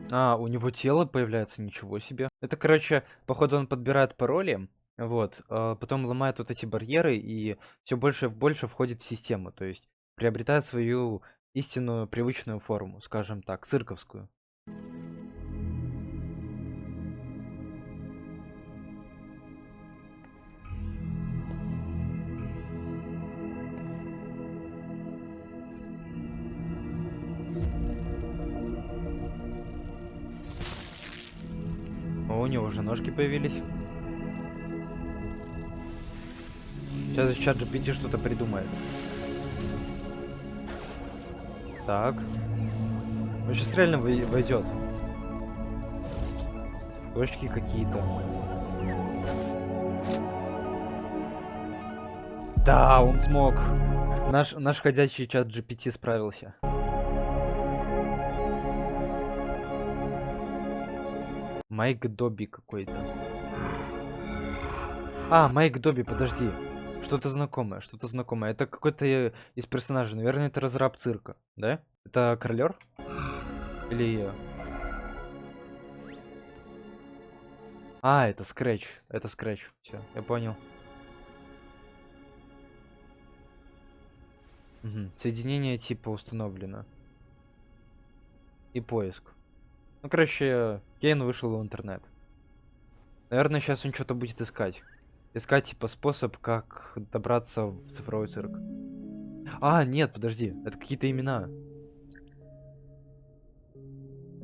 А, у него тело появляется, ничего себе. Это, короче, походу он подбирает пароли, вот, потом ломает вот эти барьеры и все больше и больше входит в систему, то есть приобретает свою истинную привычную форму, скажем так, цирковскую. О, у него уже ножки появились. Сейчас чат GPT что-то придумает. Так. Он сейчас реально войдет. Точки какие-то. Да, он смог. Наш ходячий чат GPT справился. Майк Добби какой-то. А, Майк Добби, подожди. Что-то знакомое, что-то знакомое. Это какой-то из персонажей. Наверное, это разраб цирка, да? Это Кролер? Или... А, это Скретч. Это Скретч. Все, я понял. Угу. Соединение типа установлено. И поиск. Ну, короче, Кейн вышел в интернет. Наверное, сейчас он что-то будет искать. Искать, типа, способ, как добраться в цифровой цирк. А, нет, подожди. Это какие-то имена.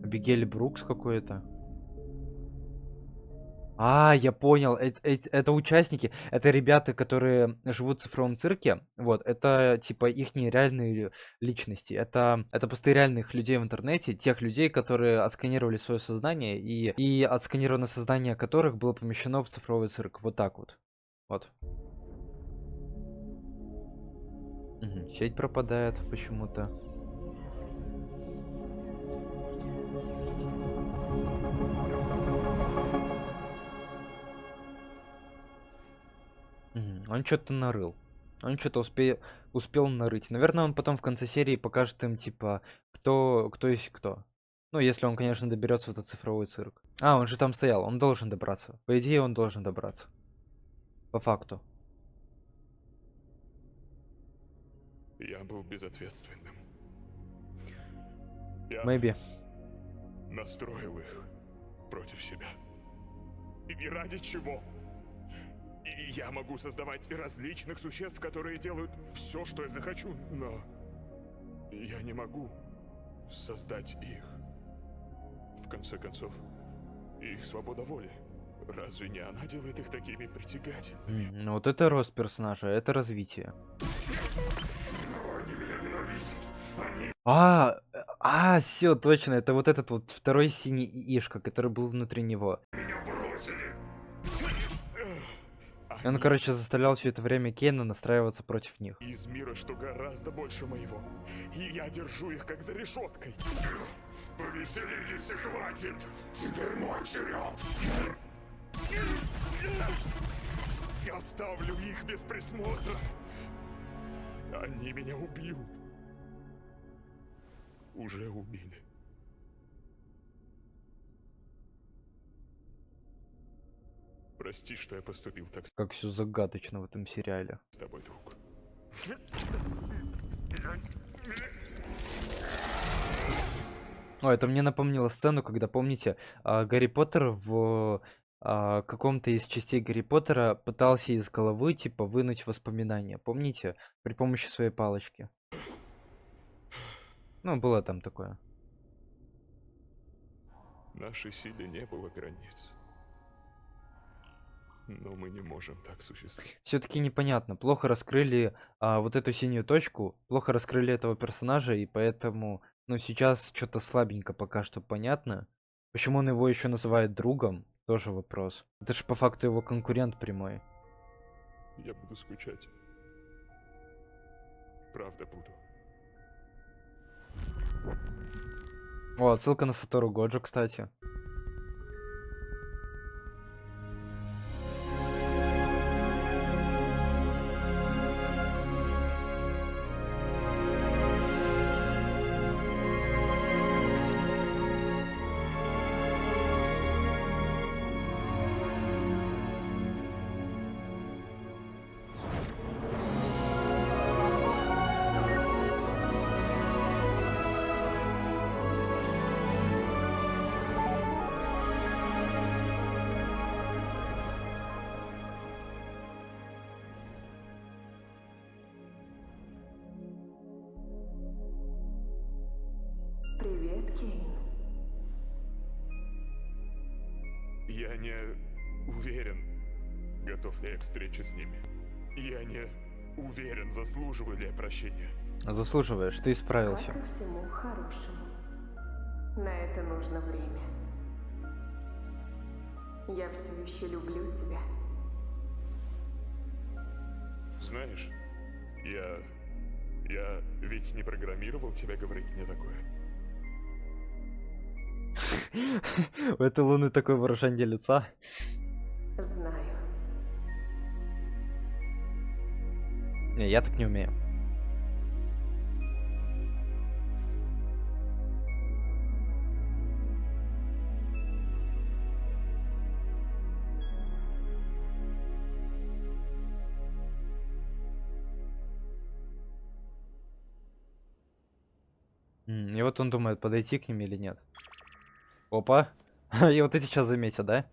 Абигейль Брукс какой-то. А, я понял. Это участники. Это ребята, которые живут в цифровом цирке. Вот, это, типа, их реальные личности. Это просто реальных людей в интернете. Тех людей, которые отсканировали свое сознание. И отсканированное сознание которых было помещено в цифровой цирк. Вот так вот. Вот. Угу. Сеть пропадает почему-то. Он что-то нарыл. Он что-то успел нарыть. Наверное, он потом в конце серии покажет им, типа, кто есть кто. Ну, если он, конечно, доберется в этот цифровой цирк. А, он же там стоял. Он должен добраться. По идее, он должен добраться. По факту. Я был безответственным. Я Maybe. настроил их против себя. И ради чего? И я могу создавать различных существ, которые делают все, что я захочу, но я не могу создать их. В конце концов, их свобода воли. Разве не она делает их такими притягательными? Ну вот это рост персонажа, это развитие. Все, точно, это вот этот вот второй синий Ишка, который был внутри него. И он, короче, заставлял все это время Кейна настраиваться против них. Из мира, что гораздо больше моего. И я держу их как за решеткой. Повеселились и хватит. Теперь мой черед. Я оставлю их без присмотра. Они меня убьют. Уже убили. Прости, что я поступил так Как все загадочно в этом сериале. с тобой, друг. О, это мне напомнило сцену, когда, помните, Гарри Поттер в каком-то из частей Гарри Поттера пытался из головы, типа, вынуть воспоминания. Помните? При помощи своей палочки. Ну, было там такое. Нашей силе не было границ. Но мы не можем так существовать. Все-таки непонятно. Плохо раскрыли вот эту синюю точку, плохо раскрыли этого персонажа, и поэтому, ну, сейчас что-то слабенько пока что понятно. Почему он его еще называет другом, тоже вопрос. Это же по факту его конкурент прямой. Я буду скучать. правда буду. О, отсылка на Сатору Годжо, кстати. Привет, Кейн. Я не уверен, готов ли я к встрече с ними. Я не уверен, заслуживаю ли я прощения. Заслуживаешь, ты исправился. Как и всему хорошему. На это нужно время. Я все еще люблю тебя. Знаешь, я ведь не программировал тебя говорить мне такое. У этой луны такое выражение лица. Знаю. Не, я так не умею. И вот он думает, подойти к ним или нет. Опа. И вот эти сейчас заметят, да?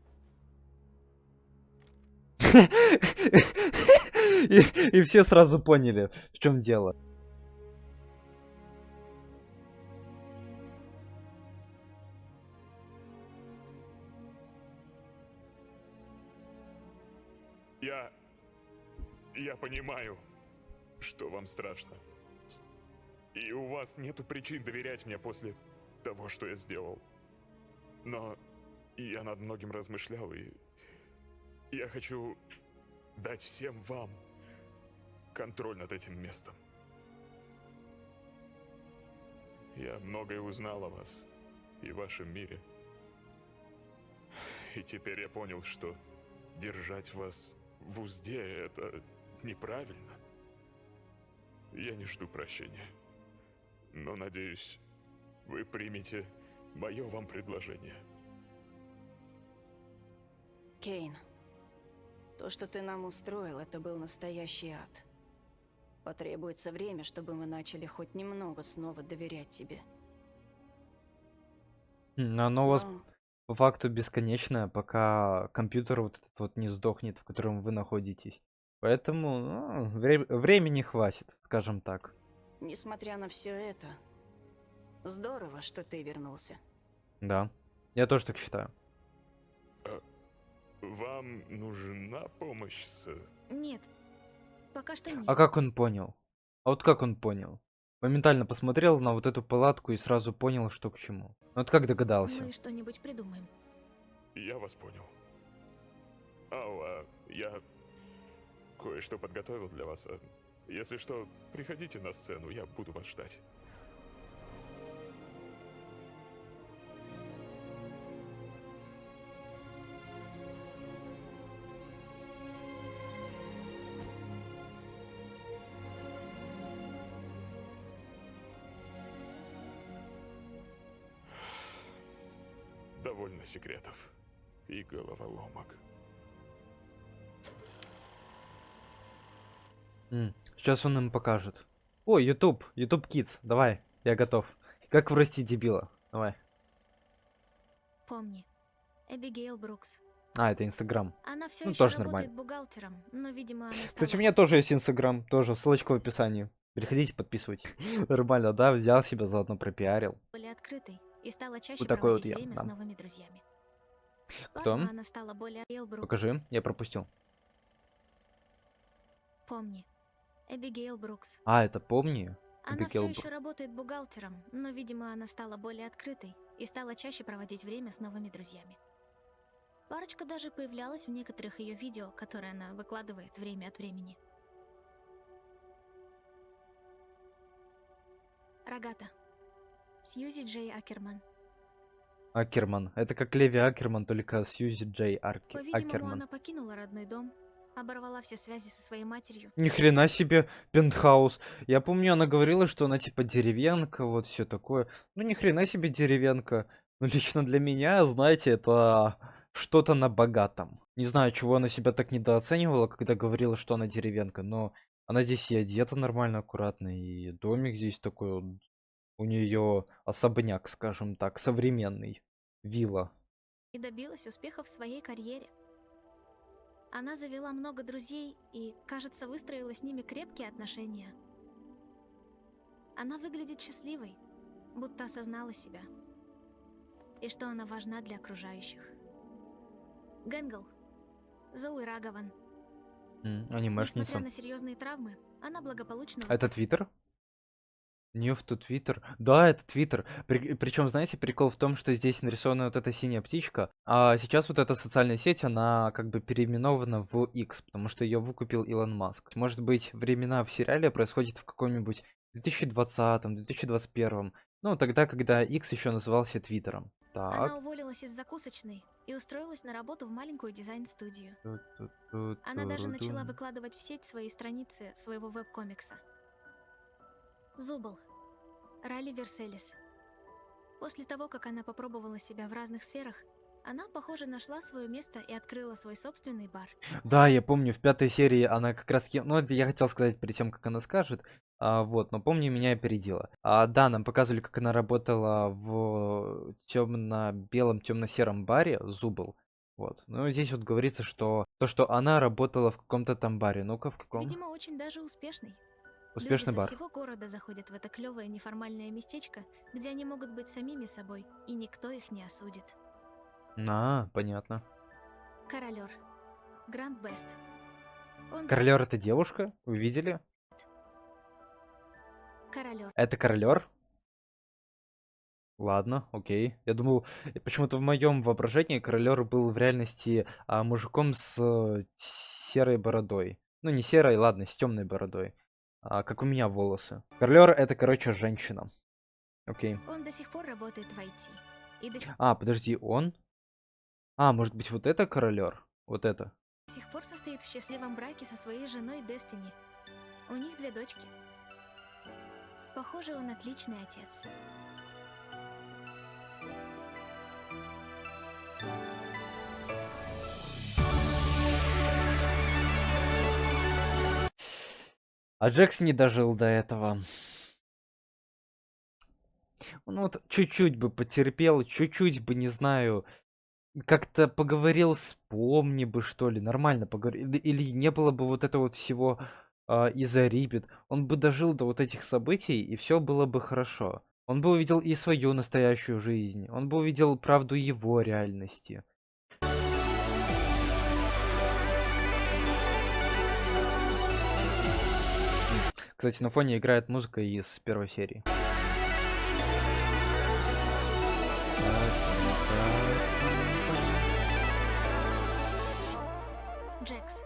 И все сразу поняли, в чем дело. Я понимаю, что вам страшно. И у вас нету причин доверять мне после того, что я сделал. Но я над многим размышлял, и я хочу дать всем вам контроль над этим местом. Я многое узнал о вас и вашем мире. И теперь я понял, что держать вас в узде — это неправильно. Я не жду прощения. Но, надеюсь, вы примете мое вам предложение. Кейн, то, что ты нам устроил, это был настоящий ад. Потребуется время, чтобы мы начали хоть немного снова доверять тебе. Оно у вас Но по факту бесконечное, пока компьютер вот этот вот не сдохнет, в котором вы находитесь. Поэтому времени хватит, скажем так. несмотря на все это, здорово, что ты вернулся. Да, я тоже так считаю. Вам нужна помощь с... Нет, пока что нет. А как он понял? А вот как он понял? Моментально посмотрел на вот эту палатку и сразу понял, что к чему. Вот как догадался? Мы что-нибудь придумаем. Я вас понял. Я кое-что подготовил для вас. Если что, приходите на сцену, я буду вас ждать. Довольно секретов и головоломок. Сейчас он им покажет. Ой, YouTube Kids, давай, я готов. Как вырастить дебила? Давай. Помни, Эбигейл Брукс. А, это Инстаграм. Она все Ну, еще тоже работает нормально. бухгалтером, но, видимо, она Кстати, стала у меня тоже есть Инстаграм, тоже ссылочка в описании. Переходите, подписывайтесь. Нормально, да? Взял себя, заодно пропиарил. более открытой и стала чаще Вот такой вот проводить я, время да. с новыми друзьями. Кто? Папа, она стала более Эбигейл Брукс. Покажи, я пропустил. Помни, Эбигейл Брукс. А, это помни? Она Эбигейл все еще Брукс. работает бухгалтером, но, видимо, она стала более открытой и стала чаще проводить время с новыми друзьями. Парочка даже появлялась в некоторых ее видео, которые она выкладывает время от времени. Рогата. Сьюзи Джей Акерман. Акерман. Это как Леви Акерман, только Сьюзи Джей По-видимому, Акерман. она покинула родной дом, оборвала все связи со своей матерью. Ни хрена себе пентхаус. Я помню, она говорила, что она типа деревенка, вот все такое. Ну ни хрена себе деревенка. Ну лично для меня, знаете, это что-то на богатом. Не знаю, чего она себя так недооценивала, когда говорила, что она деревенка, но она здесь и одета нормально, аккуратно, и домик здесь такой, вот, у нее особняк, скажем так, современный. Вилла. И добилась успеха в своей карьере. Она завела много друзей и, кажется, выстроила с ними крепкие отношения. Она выглядит счастливой, будто осознала себя. И что она важна для окружающих. Гэнгл. Зоуи Рагаван. Несмотря Анимешница. на серьезные травмы, она благополучно... Это Твиттер? Ньюф то Твиттер. Да, это Твиттер. Причем, знаете, прикол в том, что здесь нарисована вот эта синяя птичка, а сейчас вот эта социальная сеть, она как бы переименована в X, потому что ее выкупил Илон Маск. Может быть, времена в сериале происходят в каком-нибудь 2020, 2021. Ну, тогда, когда X еще назывался Твиттером. Она Так. уволилась из закусочной и устроилась на работу в маленькую дизайн-студию. Она даже начала выкладывать в сеть свои страницы своего веб-комикса. Зубл. Райли Верселис. После того, как она попробовала себя в разных сферах, она, похоже, нашла свое место и открыла свой собственный бар. Да, я помню, в 5-й серии она как раз... Ну, это я хотел сказать перед тем, как она скажет. Вот, но помню, меня опередила. Да, нам показывали, как она работала в темно-белом, темно-сером баре Зубл. Вот. Ну, здесь вот говорится, что то, что она работала в каком-то там баре. Ну-ка, в каком? Видимо, очень даже успешный. Успешный Люди бар. со всего города заходят в это клевое неформальное местечко, где они могут быть самими собой, и никто их не осудит. Понятно. Королер. Гранд Бест. Он... Королер это девушка? Вы видели? Королер. Это королер? Ладно, окей. Я думал, почему-то в моем воображении королер был в реальности мужиком с серой бородой. Ну, не серой, ладно, с темной бородой. Как у меня волосы. Королер это, короче, женщина. Окей. Он до сих пор работает в IT. И до Подожди, он? Может быть, вот это королер? Вот это. сих пор состоит в счастливом браке со своей женой Дестини. У них 2 дочки. Похоже, он отличный отец. А Джекс не дожил до этого. Ну вот чуть-чуть бы потерпел, чуть-чуть бы, не знаю, как-то поговорил с Помни бы, что ли, нормально поговорил. Или не было бы вот этого вот всего из-за Рипет. Он бы дожил до вот этих событий, и все было бы хорошо. Он бы увидел и свою настоящую жизнь. Он бы увидел правду его реальности. Кстати, на фоне играет музыка из 1-й серии. Джекс.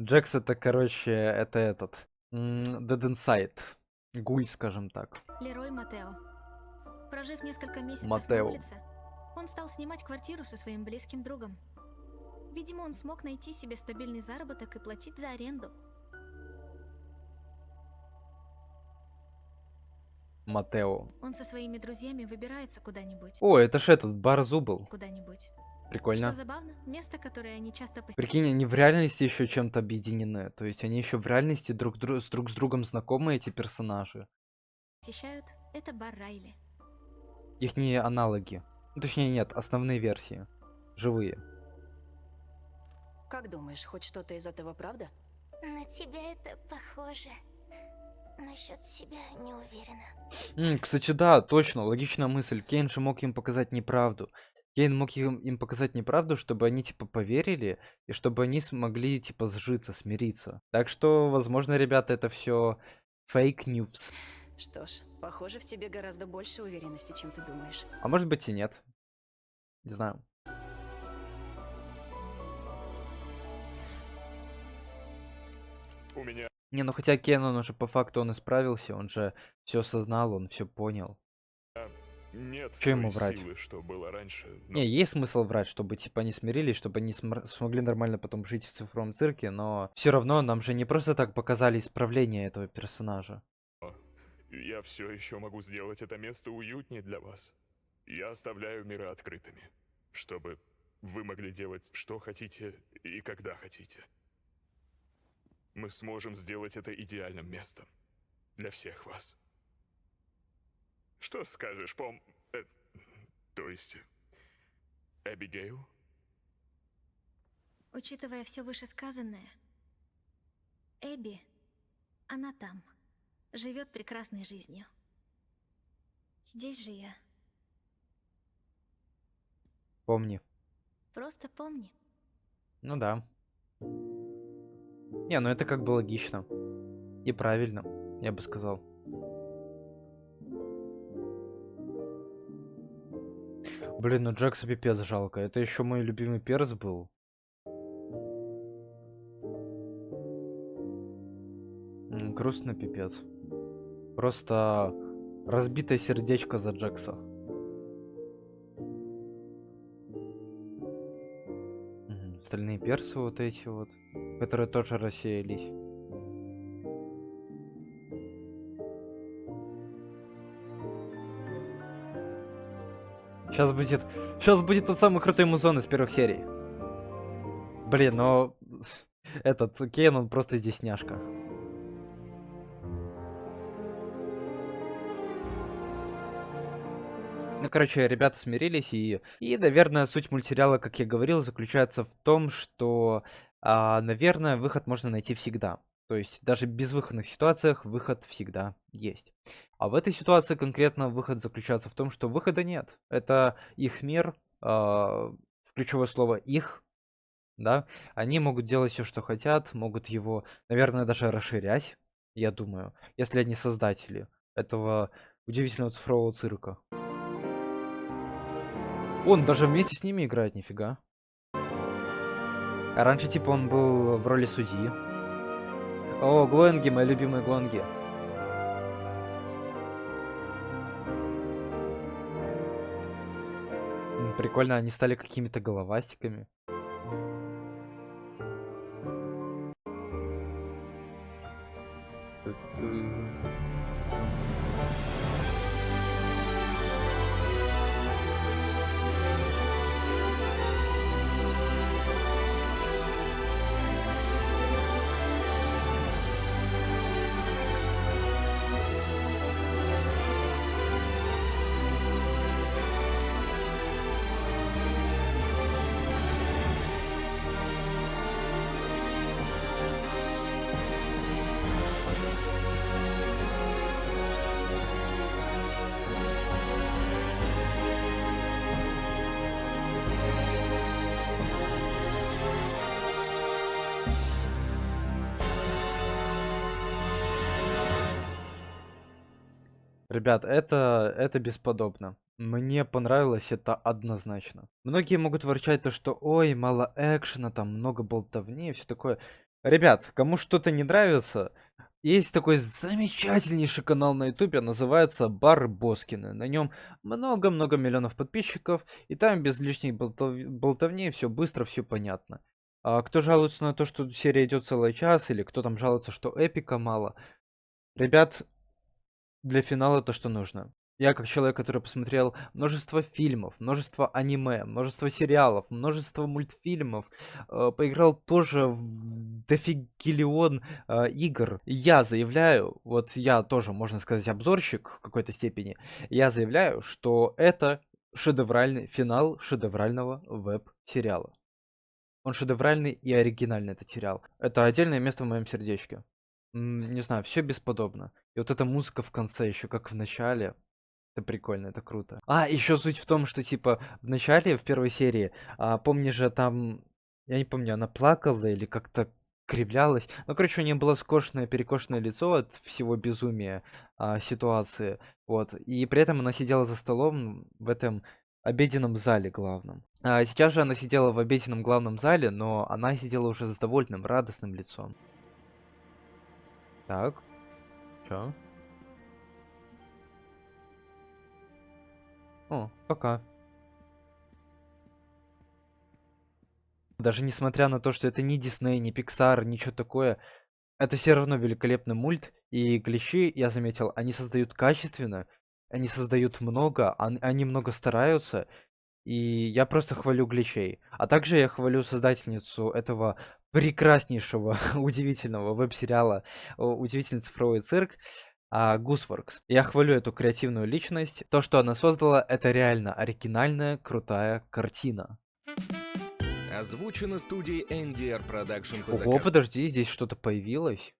Джекс это, короче, это этот. Dead Inside. Гуль, скажем так. Лерой Матео. Прожив несколько месяцев Матео. на улице, он стал снимать квартиру со своим близким другом. Видимо, он смог найти себе стабильный заработок и платить за аренду. Матео. Он со своими друзьями выбирается куда-нибудь. О, это ж этот, бар Зубл. Куда-нибудь. Прикольно. Что забавно, место, которое они часто Прикинь, они в реальности еще чем-то объединены. То есть они еще в реальности друг с другом знакомы, эти персонажи. посещают, это бар Райли. Их не аналоги. Ну, точнее, нет, основные версии. Живые. Как думаешь, хоть что-то из этого правда? На тебя это похоже. Насчет себя не уверена. Кстати, да, точно, логичная мысль. Кейн же мог им показать неправду. Кейн мог им показать неправду, чтобы они, типа, поверили, и чтобы они смогли, типа, сжиться, смириться. Так что, возможно, ребята, это все фейк ньюс. Что ж, похоже, в тебе гораздо больше уверенности, чем ты думаешь. А может быть и нет. Не знаю. У меня Не, ну хотя Кеннон уже по факту он исправился, он же все осознал, он все понял. Нет Чё той ему врать? силы, что было раньше, но Не, есть смысл врать, чтобы типа они смирились, чтобы они смогли нормально потом жить в цифровом цирке, но все равно нам же не просто так показали исправление этого персонажа. я все еще могу сделать это место уютнее для вас. Я оставляю миры открытыми, чтобы вы могли делать, что хотите и когда хотите. Мы сможем сделать это идеальным местом для всех вас. Что скажешь, то есть, Эбигейл? Учитывая все вышесказанное, Эбби, она там, живет прекрасной жизнью. Здесь же я. Помни. Просто помни. Ну да. Не, ну это как бы логично. И правильно, я бы сказал. Блин, ну Джекса пипец жалко. Это еще мой любимый перс был. Грустно пипец. Просто разбитое сердечко за Джекса. Остальные персы вот эти вот, которые тоже рассеялись. Сейчас будет тот самый крутой музон из первых серий. Блин, но этот Кейн, он просто здесь няшка. Ну, короче, ребята смирились, и, наверное, суть мультсериала, как я говорил, заключается в том, что, наверное, выход можно найти всегда. То есть даже в безвыходных ситуациях выход всегда есть. А в этой ситуации конкретно выход заключается в том, что выхода нет. Это их мир, ключевое слово «их», да. Они могут делать все, что хотят, могут его, наверное, даже расширять, я думаю, если они создатели этого удивительного цифрового цирка. Он даже вместе с ними играет, нифига. А раньше, типа, он был в роли судьи. О, глонги, мои любимые глонги. Прикольно, они стали какими-то головастиками. Ребят, это бесподобно. Мне понравилось это однозначно. Многие могут ворчать то, что ой, мало экшена, там много болтовни и все такое. Ребят, кому что-то не нравится, есть такой замечательнейший канал на ютубе, называется Барбоскины. На нем много-много миллионов подписчиков, и там без лишней болтовни все быстро, все понятно. А кто жалуется на то, что серия идет целый час, или кто там жалуется, что эпика мало. Ребят, для финала то, что нужно. Я, как человек, который посмотрел множество фильмов, множество аниме, множество сериалов, множество мультфильмов, поиграл тоже в дофигиллион игр. Я заявляю, вот я тоже, можно сказать, обзорщик в какой-то степени, я заявляю, что это шедевральный финал шедеврального веб-сериала. Он шедевральный и оригинальный, этот сериал. Это отдельное место в моем сердечке. Не знаю, все бесподобно. И вот эта музыка в конце, еще как в начале. Это прикольно, это круто. А, еще суть в том, что типа в начале, в первой серии, помнишь же там, я не помню, она плакала или как-то кривлялась. Ну, короче, у нее было скошенное, перекошенное лицо от всего безумия ситуации. Вот. И при этом она сидела за столом в этом обеденном зале главном. Сейчас же она сидела в обеденном главном зале, но она сидела уже с довольным, радостным лицом. Так, чё? О, пока. Даже несмотря на то, что это не Дисней, не Pixar, ничего такое, это все равно великолепный мульт. И Гличи, я заметил, они создают качественно, они создают много, они много стараются. И я просто хвалю Гличей. А также я хвалю создательницу этого прекраснейшего, удивительного веб-сериала «Удивительный цифровой цирк», Gooseworks. Я хвалю эту креативную личность. То, что она создала, это реально оригинальная, крутая картина. Озвучено студией NDR Production по Ого, заказу. подожди, здесь что-то появилось.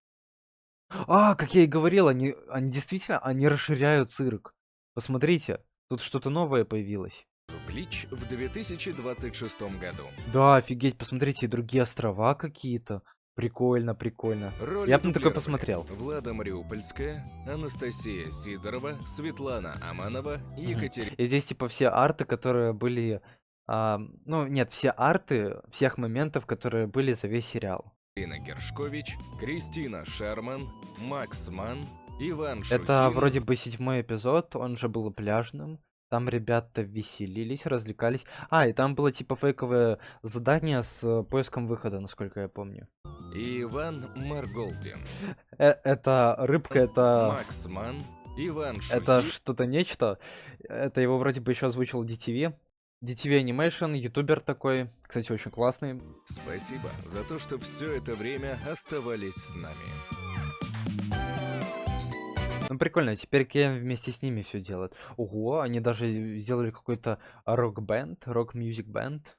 Как я и говорил, они действительно, они расширяют цирк. Посмотрите, тут что-то новое появилось. Глич в 2026 году. Да, офигеть, посмотрите, и другие острова какие-то. Прикольно, прикольно. Роли Я бы на такое дублировали посмотрел. Влада Мариупольская, Анастасия Сидорова, Светлана Аманова и Екатерина. И здесь типа все арты, которые были... ну, нет, все арты всех моментов, которые были за весь сериал. Ирина Гершкович, Кристина Шерман, Макс Ман, Иван Шухин. Это вроде бы 7-й эпизод, он же был пляжным. Там ребята веселились, развлекались. И там было типа фейковое задание с поиском выхода, насколько я помню. И Иван Марголдин. Это рыбка, это... Макс Ман, Иван Шухин. Это что-то нечто. Это его вроде бы еще озвучил DTV. DTV Animation, ютубер такой. Кстати, очень классный. Спасибо за то, что все это время оставались с нами. Ну прикольно, теперь Кен вместе с ними все делает. Ого, они даже сделали какой-то рок-бенд, рок-мьюзик бенд.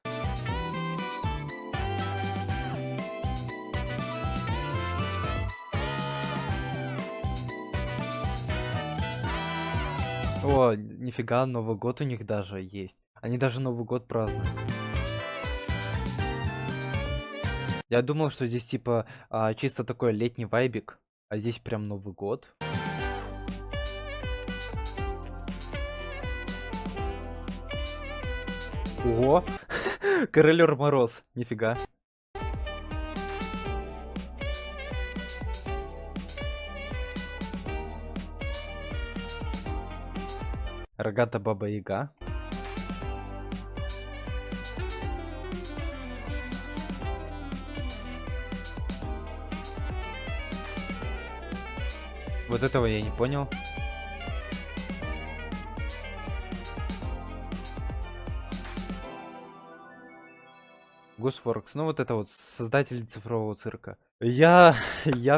О, нифига, Новый год у них даже есть. Они даже Новый год празднуют. Я думал, что здесь типа чисто такой летний вайбик, а здесь прям Новый год. Ого! Королёр Мороз, нифига. Рогата Баба Яга. Вот этого я не понял. Gooseworks, ну вот это вот создатели цифрового цирка. Я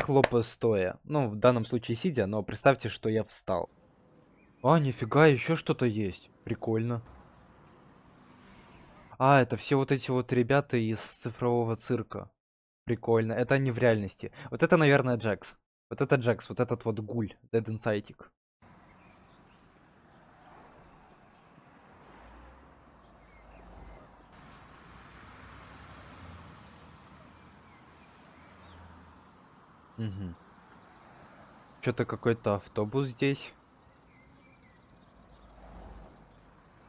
хлопаю стоя. Ну, в данном случае сидя, но представьте, что я встал. Нифига, еще что-то есть. Прикольно. Это все вот эти вот ребята из цифрового цирка. Прикольно. Это они в реальности. Вот это, наверное, Джекс. Вот это Джекс, вот этот вот гуль. Dead Inside. Угу. Что-то какой-то автобус здесь.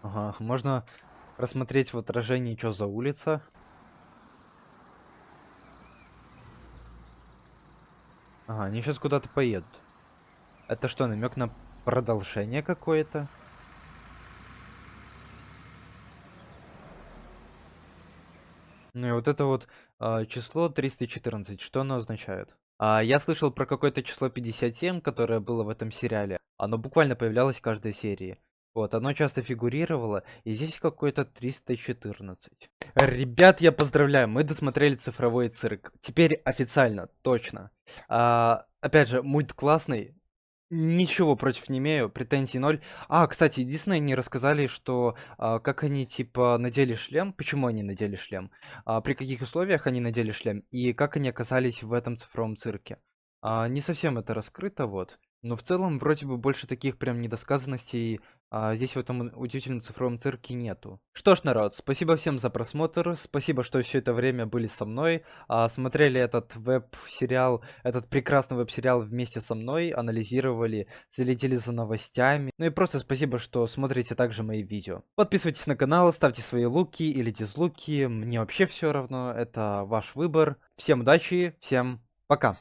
Ага, можно рассмотреть в отражении, что за улица. Ага, они сейчас куда-то поедут. Это что, намек на продолжение какое-то? Ну и вот это вот число 314, что оно означает? Я слышал про какое-то число 57, которое было в этом сериале. Оно буквально появлялось в каждой серии. Вот, оно часто фигурировало, и здесь какой-то 314. Ребят, я поздравляю, мы досмотрели цифровой цирк. Теперь официально, точно. Опять же, мульт классный. Ничего против не имею, претензий ноль. Кстати, Дисней не рассказали, что как они типа надели шлем, почему они надели шлем, при каких условиях они надели шлем и как они оказались в этом цифровом цирке. Не совсем это раскрыто, вот. Но в целом вроде бы больше таких прям недосказанностей здесь в этом удивительном цифровом цирке нету. Что ж, народ, спасибо всем за просмотр, спасибо, что все это время были со мной, смотрели этот веб-сериал, этот прекрасный веб-сериал вместе со мной, анализировали, следили за новостями. Ну и просто спасибо, что смотрите также мои видео. Подписывайтесь на канал, ставьте свои луки или дизлуки, мне вообще все равно, это ваш выбор. Всем удачи, всем пока.